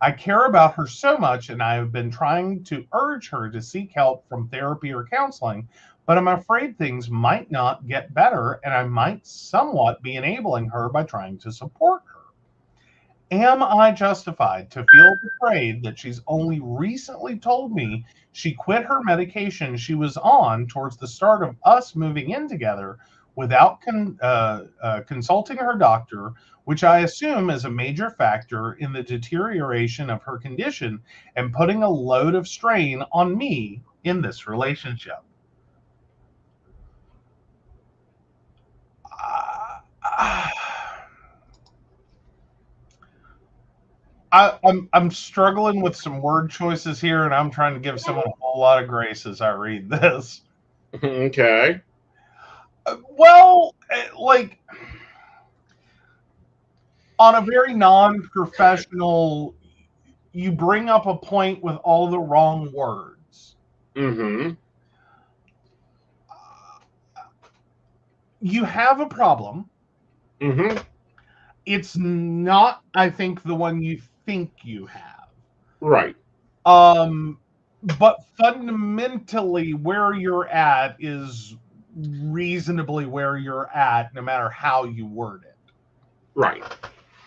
Speaker 6: I care about her so much, and I have been trying to urge her to seek help from therapy or counseling, but I'm afraid things might not get better, and I might somewhat be enabling her by trying to support her. Am I justified to feel afraid that she's only recently told me she quit her medication she was on towards the start of us moving in together without consulting her doctor, which I assume is a major factor in the deterioration of her condition and putting a load of strain on me in this relationship? I'm struggling with some word choices here, and I'm trying to give someone a whole lot of grace as I read this.
Speaker 1: Okay.
Speaker 6: Well, like, on a very non-professional, you bring up a point with all the wrong words. You have a problem. It's not, I think, the one you think you have.
Speaker 1: Right.
Speaker 6: But fundamentally, where you're at is reasonably where you're at, no matter how you word it.
Speaker 1: Right.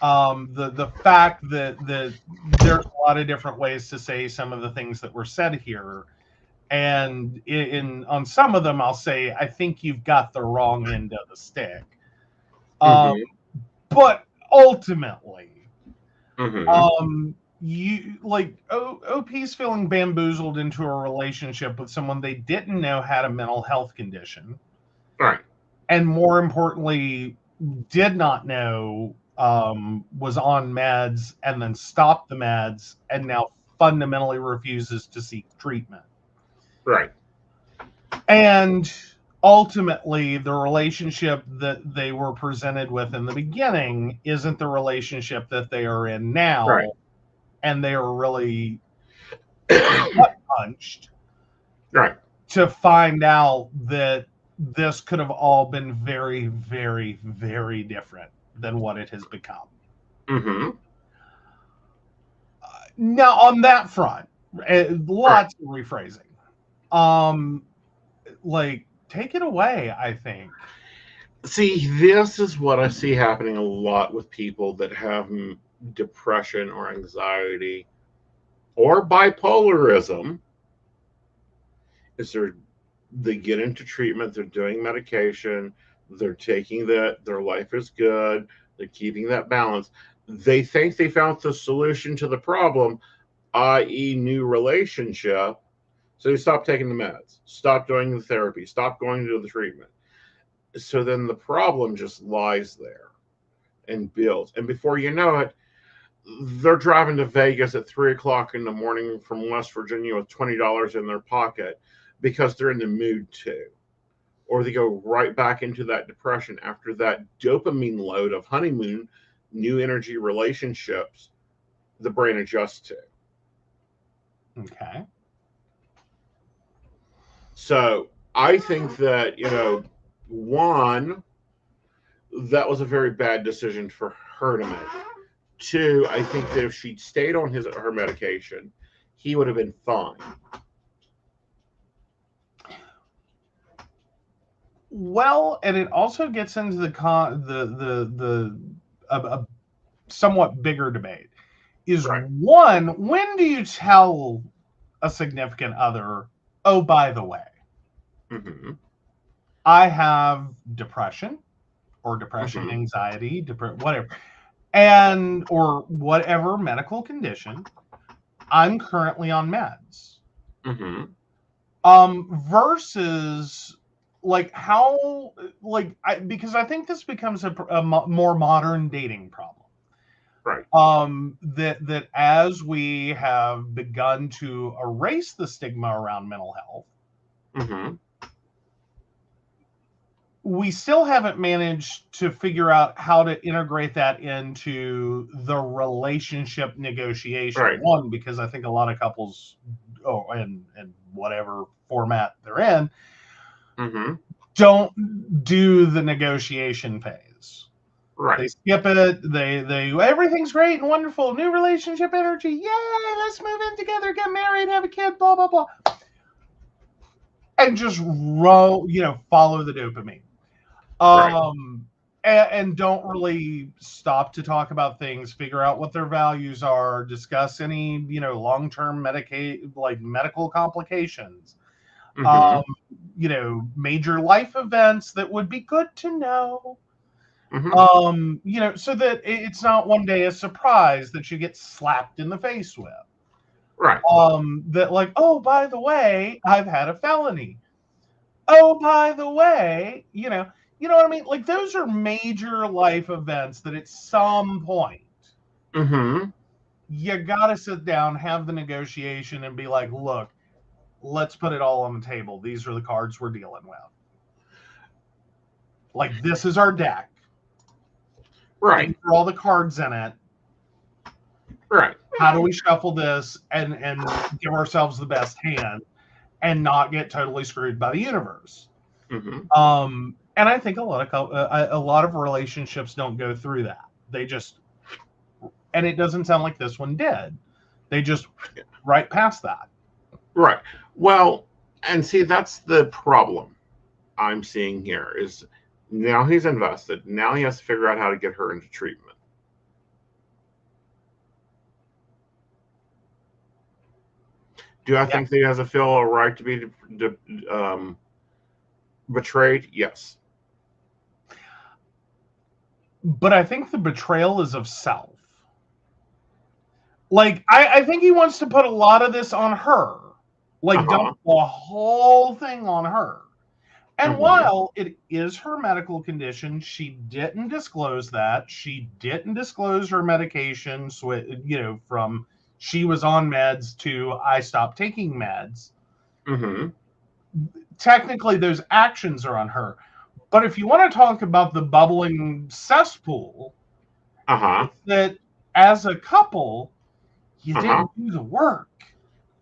Speaker 6: The fact that there's a lot of different ways to say some of the things that were said here, and on some of them, I'll say I think you've got the wrong end of the stick. But ultimately, you like OP's feeling bamboozled into a relationship with someone they didn't know had a mental health condition,
Speaker 1: right,
Speaker 6: and more importantly, did not know was on meds and then stopped the meds and now fundamentally refuses to seek treatment.
Speaker 1: Right.
Speaker 6: And ultimately, the relationship that they were presented with in the beginning isn't the relationship that they are in now.
Speaker 1: Right.
Speaker 6: And they are really gut punched,
Speaker 1: right,
Speaker 6: to find out that this could have all been very, very, very different than what it has become. Now, on that front, lots of rephrasing. Like, take it away, I think.
Speaker 1: See, this is what I see happening a lot with people that have depression or anxiety or bipolarism. Is they get into treatment, they're doing medication, they're taking that, their life is good, they're keeping that balance. They think they found the solution to the problem, i.e. new relationship. So they stop taking the meds, stop doing the therapy, stop going to the treatment. So then the problem just lies there and builds. And before you know it, they're driving to Vegas at 3:00 in the morning from West Virginia with $20 in their pocket because they're in the mood to. Or they go right back into that depression after that dopamine load of honeymoon, new energy relationships the brain adjusts to.
Speaker 6: Okay.
Speaker 1: So I think that, one, that was a very bad decision for her to make. Two, I think that if she'd stayed on her medication, he would have been fine.
Speaker 6: Well, and it also gets into the somewhat bigger debate. Is right. One, when do you tell a significant other, oh, by the way, I have depression or depression, anxiety, whatever, and or whatever medical condition, I'm currently on meds. Versus like how, like, because I think this becomes a more modern dating problem.
Speaker 1: Right.
Speaker 6: That as we have begun to erase the stigma around mental health, we still haven't managed to figure out how to integrate that into the relationship negotiation.
Speaker 1: Right.
Speaker 6: One, because I think a lot of couples, and whatever format they're in, don't do the negotiation phase.
Speaker 1: Right.
Speaker 6: They skip it. They everything's great and wonderful. New relationship energy. Yay! Let's move in together, get married, have a kid. Blah blah blah. And just follow the dopamine. And don't really stop to talk about things, figure out what their values are, discuss any, long-term medical complications, major life events that would be good to know, so that it's not one day a surprise that you get slapped in the face with.
Speaker 1: Right.
Speaker 6: That like, oh, by the way, I've had a felony. Oh, by the way, you know what I mean? Like, those are major life events that at some point, you got to sit down, have the negotiation, and be like, look, let's put it all on the table. These are the cards we're dealing with. Like, this is our deck.
Speaker 1: Right.
Speaker 6: These are all the cards in it.
Speaker 1: Right.
Speaker 6: How do we shuffle this and give ourselves the best hand and not get totally screwed by the universe? And I think a lot of relationships don't go through that. They just, and it doesn't sound like this one did. They just right past that.
Speaker 1: Right. Well, and see, that's the problem. I'm seeing here is now he's invested. Now he has to figure out how to get her into treatment. Do I think that he has a feel a right to be betrayed? Yes.
Speaker 6: But I think the betrayal is of self. Like, I think he wants to put a lot of this on her. Like, dump the whole thing on her. And while it is her medical condition, she didn't disclose that. She didn't disclose her medication, from she was on meds to I stopped taking meds. Technically, those actions are on her. But if you want to talk about the bubbling cesspool, that as a couple, you didn't do the work.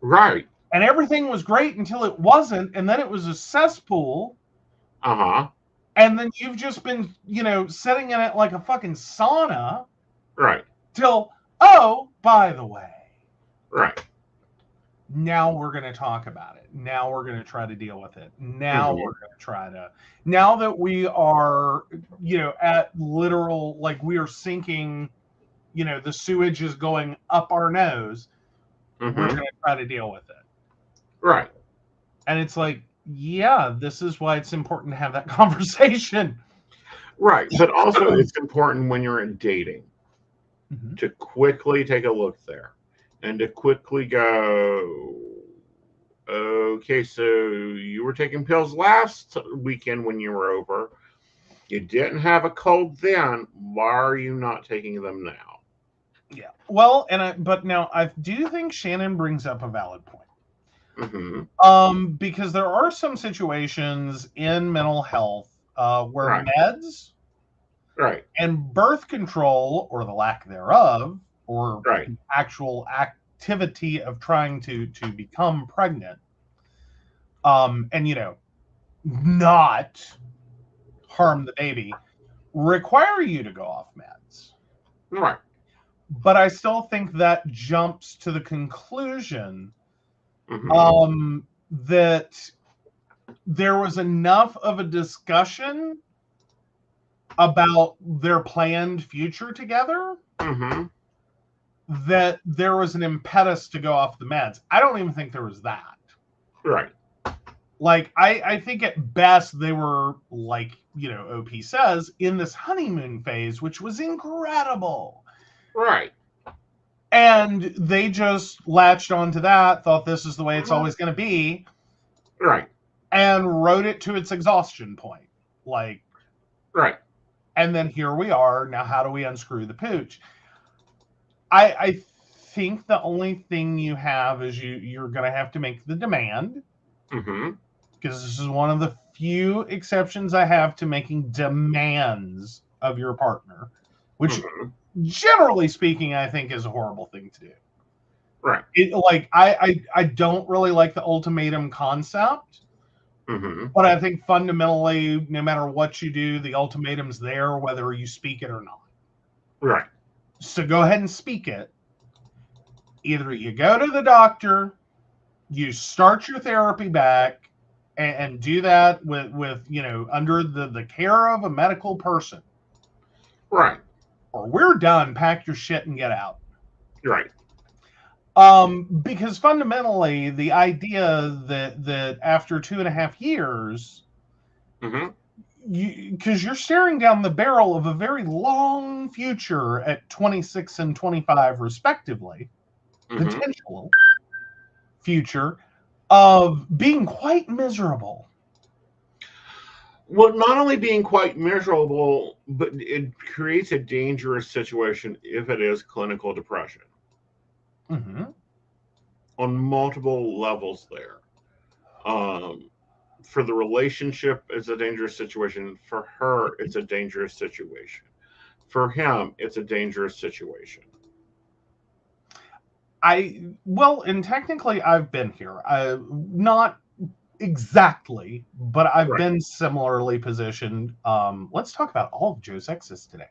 Speaker 1: Right.
Speaker 6: And everything was great until it wasn't. And then it was a cesspool. And then you've just been, sitting in it like a fucking sauna.
Speaker 1: Right.
Speaker 6: Till, oh, by the way.
Speaker 1: Right.
Speaker 6: Now we're going to talk about it. Now we're going to try to deal with it. Now we're going to try to, now that we are, at literal, like we are sinking, the sewage is going up our nose. We're going to try to deal with it.
Speaker 1: Right.
Speaker 6: And it's like, yeah, this is why it's important to have that conversation.
Speaker 1: Right. But also it's important when you're in dating to quickly take a look there and to quickly go, okay, so you were taking pills last weekend when you were over. You didn't have a cold then. Why are you not taking them now?
Speaker 6: Yeah. Well, but now I do think Shannon brings up a valid point. Because there are some situations in mental health where meds and birth control, or the lack thereof, or the actual activity of trying to become pregnant, and not harm the baby, require you to go off meds.
Speaker 1: Right.
Speaker 6: But I still think that jumps to the conclusion that there was enough of a discussion about their planned future together that there was an impetus to go off the meds. I don't even think there was that.
Speaker 1: Right.
Speaker 6: Like, I think at best they were, like, OP says, in this honeymoon phase, which was incredible.
Speaker 1: Right.
Speaker 6: And they just latched onto that, thought this is the way it's always going to be.
Speaker 1: Right.
Speaker 6: And rode it to its exhaustion point. Like,
Speaker 1: right.
Speaker 6: And then here we are. Now, how do we unscrew the pooch? I think the only thing you have is you're going to have to make the demand. Because this is one of the few exceptions I have to making demands of your partner, which generally speaking, I think is a horrible thing to do.
Speaker 1: Right.
Speaker 6: I don't really like the ultimatum concept, but I think fundamentally, no matter what you do, the ultimatum's there, whether you speak it or not.
Speaker 1: Right.
Speaker 6: So go ahead and speak it. Either you go to the doctor, you start your therapy back, and do that with under the care of a medical person.
Speaker 1: Right.
Speaker 6: Or we're done. Pack your shit and get out.
Speaker 1: Right.
Speaker 6: Because fundamentally, the idea that after 2.5 years, because you're staring down the barrel of a very long future at 26 and 25 respectively, potential future of being quite miserable.
Speaker 1: Well, not only being quite miserable, but it creates a dangerous situation if it is clinical depression. On multiple levels there. For the relationship, it's a dangerous situation. For her, it's a dangerous situation. For him, it's a dangerous situation.
Speaker 6: And technically I've been here. Not exactly, but I've been similarly positioned. Let's talk about all of Joe's exes today.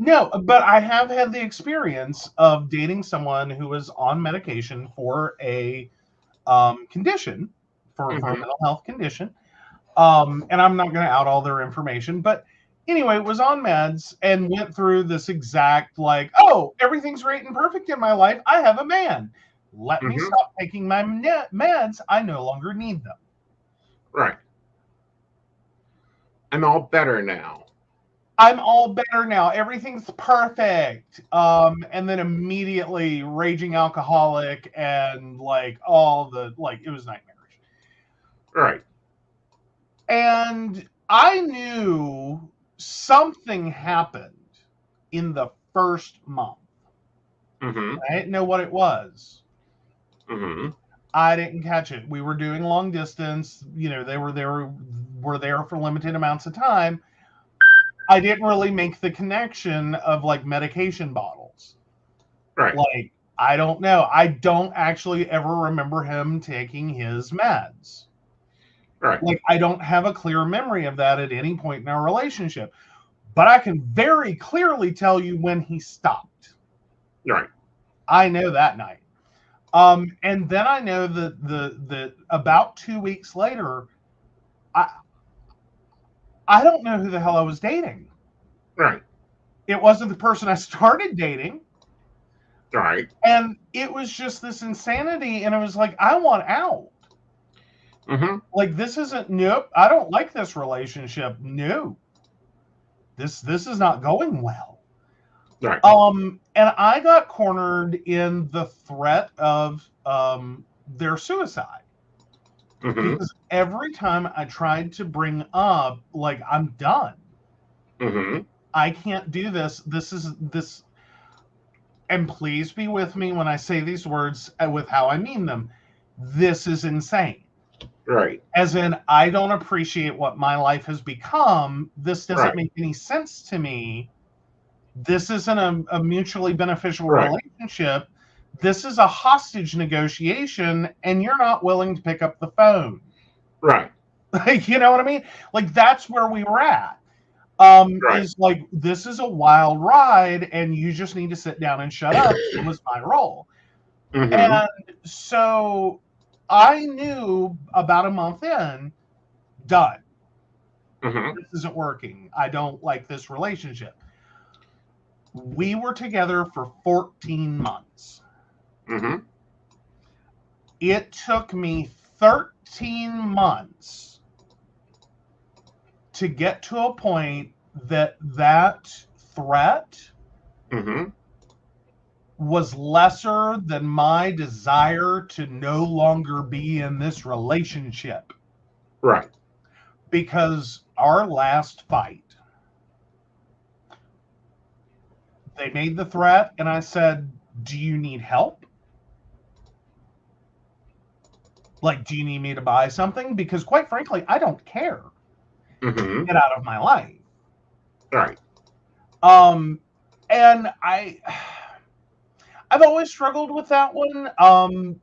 Speaker 6: No, but I have had the experience of dating someone who was on medication for a condition, for a mental health condition. And I'm not going to out all their information, but anyway, was on meds and went through this exact like, oh, everything's great and perfect in my life. I have a man. Let me stop taking my meds. I no longer need them.
Speaker 1: Right. I'm all better now.
Speaker 6: I'm all better now. Everything's perfect. And then immediately raging alcoholic and like all the, like, it was nightmarish.
Speaker 1: Right.
Speaker 6: And I knew something happened in the first month. I didn't know what it was. I didn't catch it. We were doing long distance. You know, they were there for limited amounts of time. I didn't really make the connection of like medication bottles.
Speaker 1: Right.
Speaker 6: Like, I don't know. I don't actually ever remember him taking his meds.
Speaker 1: Right.
Speaker 6: Like, I don't have a clear memory of that at any point in our relationship. But I can very clearly tell you when he stopped.
Speaker 1: Right.
Speaker 6: I know that night. And then I know that the about 2 weeks later, I don't know who the hell I was dating.
Speaker 1: Right.
Speaker 6: It wasn't the person I started dating.
Speaker 1: Right.
Speaker 6: And it was just this insanity. And it was like, I want out. Like, this isn't, nope, I don't like this relationship. No. This is not going well.
Speaker 1: Right.
Speaker 6: And I got cornered in the threat of their suicide. Because every time I tried to bring up, like, I'm done. I can't do this. This, and please be with me when I say these words with how I mean them. This is insane.
Speaker 1: Right.
Speaker 6: As in, I don't appreciate what my life has become. This doesn't make any sense to me. This isn't a mutually beneficial relationship. This is a hostage negotiation, and you're not willing to pick up the phone.
Speaker 1: Right.
Speaker 6: Like, you know what I mean? Like, that's where we were at. Is like, this is a wild ride, and you just need to sit down and shut up. It was my role. And so I knew about a month in, done. This isn't working. I don't like this relationship. We were together for 14 months. It took me 13 months to get to a point that threat was lesser than my desire to no longer be in this relationship.
Speaker 1: Right.
Speaker 6: Because our last fight, they made the threat, and I said, do you need help? Like, do you need me to buy something? Because quite frankly, I don't care. Get out of my life.
Speaker 1: Right.
Speaker 6: And I've always struggled with that one.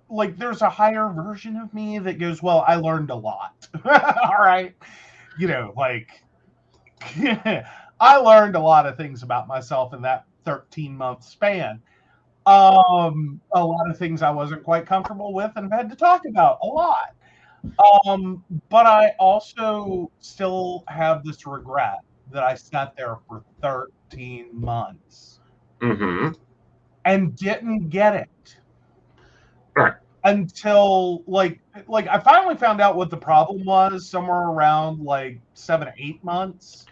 Speaker 6: Like, there's a higher version of me that goes, well, I learned a lot. All right. You know, like, I learned a lot of things about myself in that 13-month span. A lot of things I wasn't quite comfortable with and had to talk about a lot. But I also still have this regret that I sat there for 13 months and didn't get it.
Speaker 1: Right.
Speaker 6: Until like I finally found out what the problem was somewhere around like 7 or 8 months.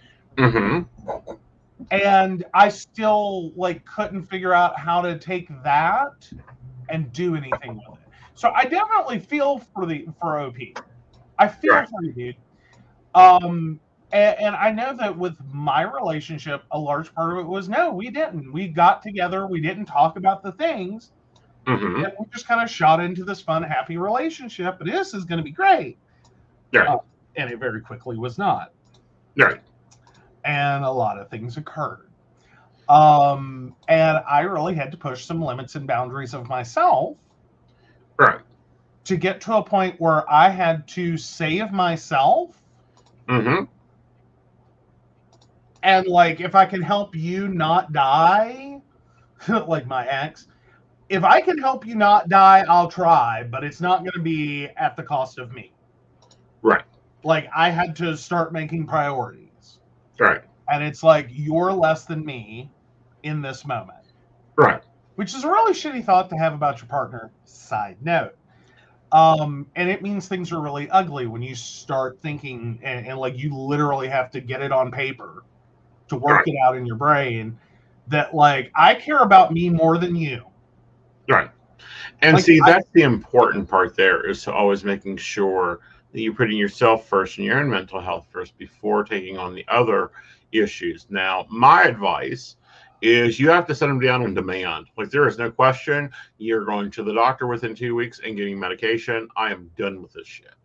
Speaker 6: And I still like couldn't figure out how to take that and do anything with it. So I definitely feel for OP. I feel for you, dude. And I know that with my relationship, a large part of it was no, we didn't. We got together, we didn't talk about the things. And we just kind of shot into this fun, happy relationship. And this is going to be great.
Speaker 1: Yeah.
Speaker 6: And it very quickly was not.
Speaker 1: Right.
Speaker 6: And a lot of things occurred. And I really had to push some limits and boundaries of myself.
Speaker 1: Right.
Speaker 6: To get to a point where I had to save myself And like, if I can help you not die, like my ex, if I can help you not die, I'll try, but it's not going to be at the cost of me.
Speaker 1: Right.
Speaker 6: Like, I had to start making priorities.
Speaker 1: Right.
Speaker 6: And it's like, you're less than me in this moment.
Speaker 1: Right.
Speaker 6: Which is a really shitty thought to have about your partner. Side note. And it means things are really ugly when you start thinking and like you literally have to get it on paper to work it out in your brain that like I care about me more than you.
Speaker 1: Right. And
Speaker 6: Like,
Speaker 1: see, that's the important part there, is to always making sure that you're putting yourself first and your own mental health first before taking on the other issues. Now, my advice is you have to set them down on demand. Like, there is no question you're going to the doctor within 2 weeks and getting medication. I am done with this shit.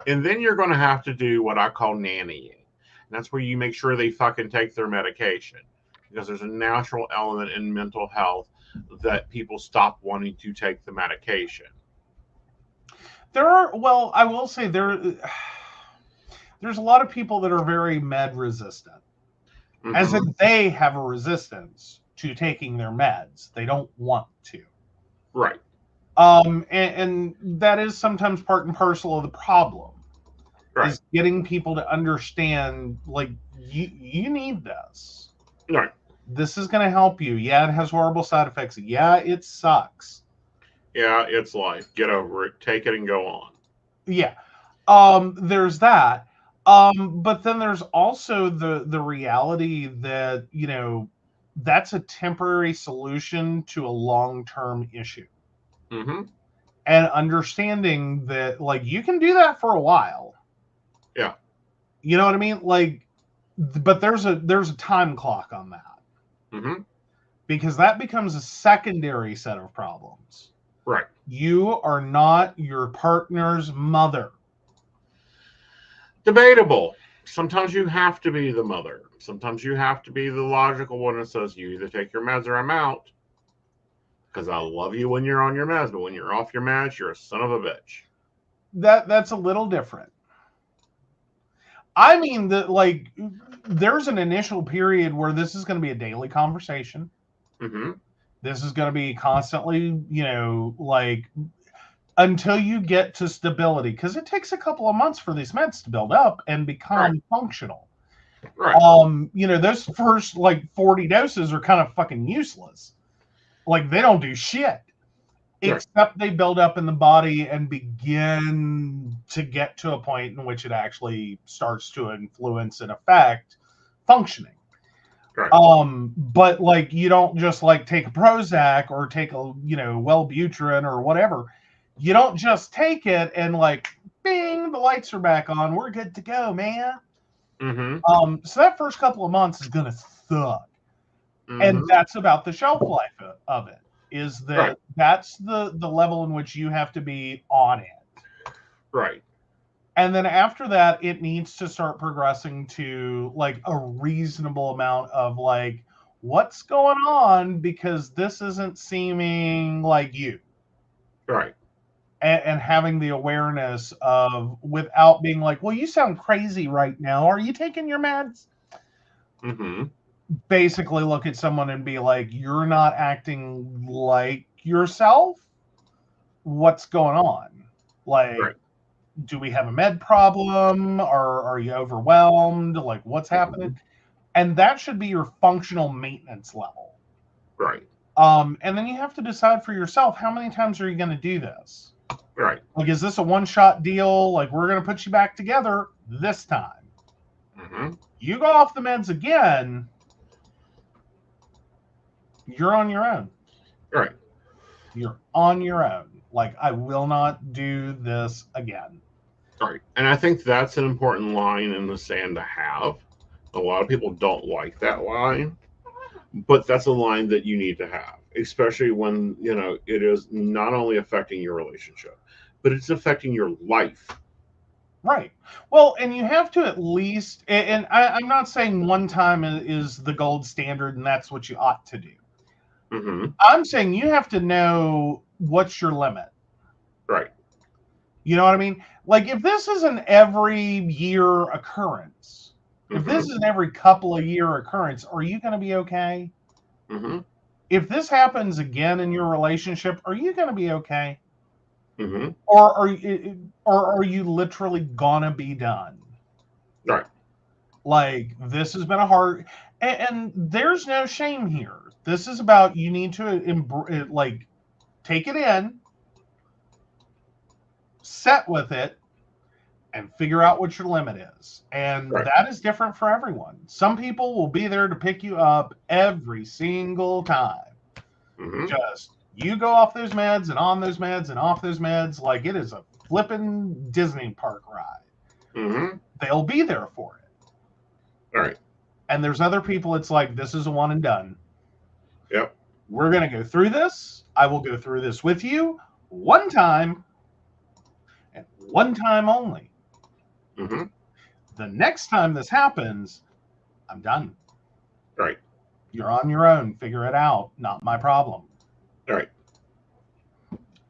Speaker 1: And then you're going to have to do what I call nannying. And that's where you make sure they fucking take their medication, because there's a natural element in mental health that people stop wanting to take the medication.
Speaker 6: Well, I will say there's a lot of people that are very med resistant. Mm-hmm. As in they have a resistance to taking their meds. They don't want to.
Speaker 1: Right.
Speaker 6: And that is sometimes part and parcel of the problem. Right. Is getting people to understand, like, you need this.
Speaker 1: Right.
Speaker 6: This is going to help you. Yeah, it has horrible side effects. Yeah, it sucks.
Speaker 1: Yeah, it's life. Get over it. Take it and go on.
Speaker 6: Yeah. There's that. But then there's also the reality that, you know, that's a temporary solution to a long-term issue.
Speaker 1: Mm-hmm.
Speaker 6: And understanding that, like, you can do that for a while.
Speaker 1: Yeah.
Speaker 6: You know what I mean? Like, but there's a time clock on that.
Speaker 1: Mm-hmm.
Speaker 6: Because that becomes a secondary set of problems.
Speaker 1: Right.
Speaker 6: You are not your partner's mother.
Speaker 1: Debatable. Sometimes you have to be the mother. Sometimes you have to be the logical one that says you either take your meds or I'm out. Because I love you when you're on your meds, but when you're off your meds, you're a son of a bitch.
Speaker 6: That's a little different. I mean, like, there's an initial period where this is going to be a daily conversation.
Speaker 1: Mm-hmm.
Speaker 6: This is going to be constantly, you know, like, until you get to stability, because it takes a couple of months for these meds to build up and become functional.
Speaker 1: Right.
Speaker 6: You know, those first like 40 doses are kind of fucking useless. Like, they don't do shit except they build up in the body and begin to get to a point in which it actually starts to influence and affect functioning.
Speaker 1: Right.
Speaker 6: But like, you don't just like take a Prozac or take a, you know, Wellbutrin or whatever. You don't just take it and like, bing, the lights are back on. We're good to go, man.
Speaker 1: Mm-hmm.
Speaker 6: So that first couple of months is gonna suck, and that's about the shelf life of it. Is that that's the level in which you have to be on it.
Speaker 1: Right.
Speaker 6: And then after that, it needs to start progressing to like a reasonable amount of like, what's going on? Because this isn't seeming like you.
Speaker 1: Right.
Speaker 6: And having the awareness of, without being like, well, you sound crazy right now. Are you taking your meds?
Speaker 1: Mm-hmm.
Speaker 6: Basically look at someone and be like, you're not acting like yourself. What's going on? Like, do we have a med problem? Or are you overwhelmed? Like, what's happening? And that should be your functional maintenance level.
Speaker 1: Right.
Speaker 6: And then you have to decide for yourself, how many times are you going to do this?
Speaker 1: Right.
Speaker 6: Like, is this a one-shot deal? Like, we're going to put you back together this time.
Speaker 1: Mm-hmm.
Speaker 6: You go off the meds again, you're on your own.
Speaker 1: Right.
Speaker 6: You're on your own. Like, I will not do this again.
Speaker 1: Right. And I think that's an important line in the sand to have. A lot of people don't like that line, but that's a line that you need to have, especially when, you know, it is not only affecting your relationship, but it's affecting your life.
Speaker 6: Right. Well, and you have to at least, and I'm not saying one time is the gold standard and that's what you ought to do.
Speaker 1: Mm-hmm.
Speaker 6: I'm saying you have to know what's your limit.
Speaker 1: Right.
Speaker 6: You know what I mean? Like, if this is an every year occurrence, If this is an every couple of year occurrence, are you going to be okay?
Speaker 1: Mm-hmm.
Speaker 6: If this happens again in your relationship, are you going to be okay?
Speaker 1: Mm-hmm.
Speaker 6: Or are you literally gonna be done?
Speaker 1: Right.
Speaker 6: Like, this has been a hard, and there's no shame here. This is about, you need to like take it in, set with it, and figure out what your limit is. And
Speaker 1: Right.
Speaker 6: that is different for everyone. Some people will be there to pick you up every single time.
Speaker 1: Mm-hmm.
Speaker 6: Just, you go off those meds and on those meds and off those meds like it is a flippin' Disney park ride.
Speaker 1: Mm-hmm.
Speaker 6: They'll be there for it.
Speaker 1: Right.
Speaker 6: And there's other people, it's like, this is a one and done.
Speaker 1: Yep.
Speaker 6: We're going to go through this. I will go through this with you one time and one time only.
Speaker 1: Mm-hmm.
Speaker 6: The next time this happens, I'm done.
Speaker 1: Right.
Speaker 6: You're on your own. Figure it out. Not my problem.
Speaker 1: Right.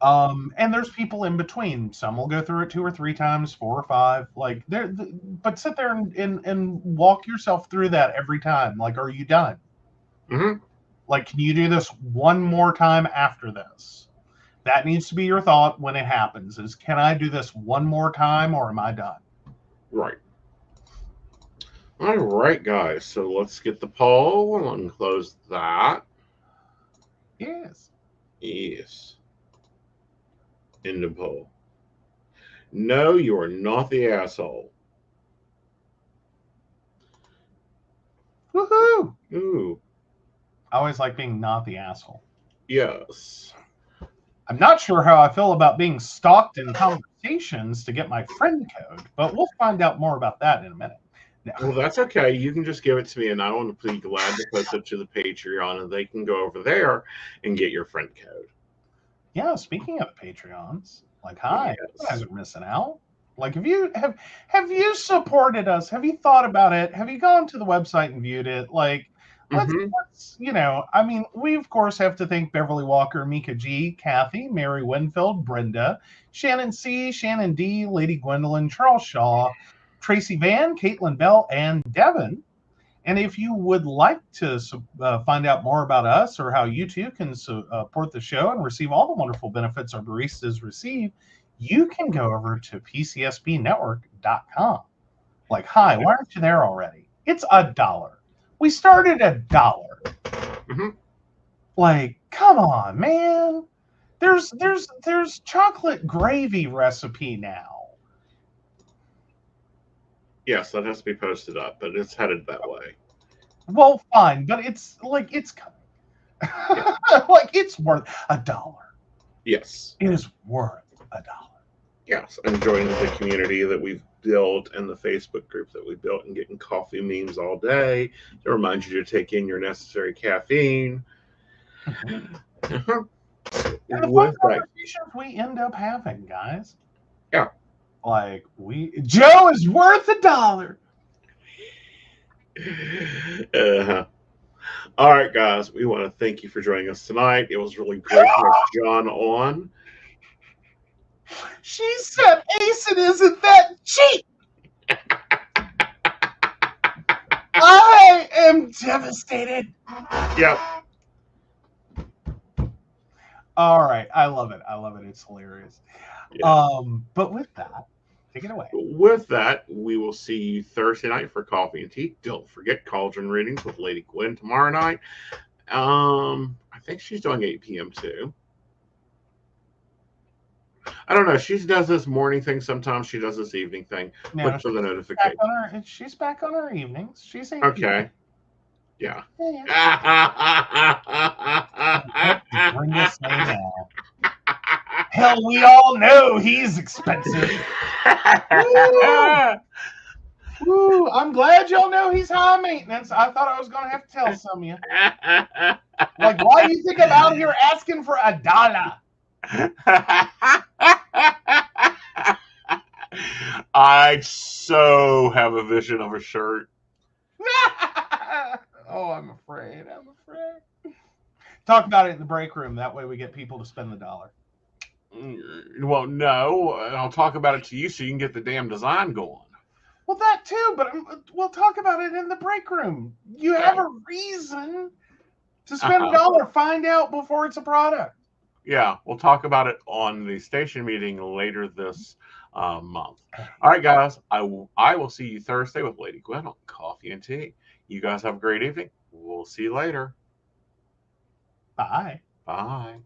Speaker 6: And there's people in between. Some will go through it 2 or 3 times, 4 or 5. Like, but sit there and walk yourself through that every time. Like, are you done?
Speaker 1: Mm-hmm.
Speaker 6: Like, can you do this one more time after this? That needs to be your thought when it happens, is, can I do this one more time or am I done?
Speaker 1: Right. All right, guys. So let's get the poll and close that.
Speaker 6: Yes.
Speaker 1: Yes. In the poll. No, you are not the asshole.
Speaker 6: Woohoo!
Speaker 1: Ooh.
Speaker 6: I always like being not the asshole.
Speaker 1: Yes.
Speaker 6: I'm not sure how I feel about being stalked in conversations to get my friend code, but we'll find out more about that in a minute. No.
Speaker 1: Well, that's okay. You can just give it to me, and I want to be glad to post it to the Patreon, and they can go over there and get your friend code.
Speaker 6: Yeah, speaking of Patreons, like, hi,
Speaker 1: Yes.
Speaker 6: you guys are missing out. Like, have you supported us? Have you thought about it? Have you gone to the website and viewed it? Like, let's I mean, we of course have to thank Beverly Walker, Mika G, Kathy, Mary Winfield, Brenda, Shannon C, Shannon D, Lady Gwendolyn, Charles Shaw, Tracy Van, Caitlin Bell, and Devin. And if you would like to find out more about us or how you too can support the show and receive all the wonderful benefits our baristas receive, you can go over to pcsbnetwork.com. Like, hi, why aren't you there already? It's $1. We started $1.
Speaker 1: Mm-hmm.
Speaker 6: Like, come on, man. There's chocolate gravy recipe now.
Speaker 1: Yes, that has to be posted up, but it's headed that way.
Speaker 6: Well, fine, but it's like, it's coming. Yeah. Like, it's worth $1.
Speaker 1: Yes.
Speaker 6: It is worth $1.
Speaker 1: Yes, and joining the community that we've built and the Facebook group that we built and getting coffee memes all day to remind you to take in your necessary caffeine.
Speaker 6: Mm-hmm. And the fun conversations we end up having, guys.
Speaker 1: Yeah.
Speaker 6: Like, Joe is worth $1.
Speaker 1: All right, guys, we want to thank you for joining us tonight. It was really great to have John on.
Speaker 6: She said Aeson isn't that cheap. I am devastated.
Speaker 1: Yep.
Speaker 6: All right. I love it. It's hilarious. Yeah. But with that, take it away.
Speaker 1: With that, we will see you Thursday night for coffee and tea. Don't forget Cauldron readings with Lady Gwen tomorrow night. I think she's doing 8 p.m. too. I don't know. She does this morning thing sometimes. She does this evening thing.
Speaker 6: No,
Speaker 1: Look for the notification.
Speaker 6: She's back on her evenings. She's 8
Speaker 1: okay. Yeah.
Speaker 6: Bring this name now. Hell, we all know he's expensive. Woo, I'm glad y'all know he's high maintenance. I thought I was going to have to tell some of you. Like, why do you think I'm out here asking for $1?
Speaker 1: I so have a vision of a shirt.
Speaker 6: Oh, I'm afraid. Talk about it in the break room. That way we get people to spend the $1.
Speaker 1: Well, no. I'll talk about it to you so you can get the damn design going.
Speaker 6: Well, that too, but we'll talk about it in the break room. You have a reason to spend $1. Find out before it's a product.
Speaker 1: Yeah, we'll talk about it on the station meeting later this month. All right, guys. I will see you Thursday with Lady Gwen on Coffee and Tea. You guys have a great evening. We'll see you later.
Speaker 6: Bye.
Speaker 1: Bye.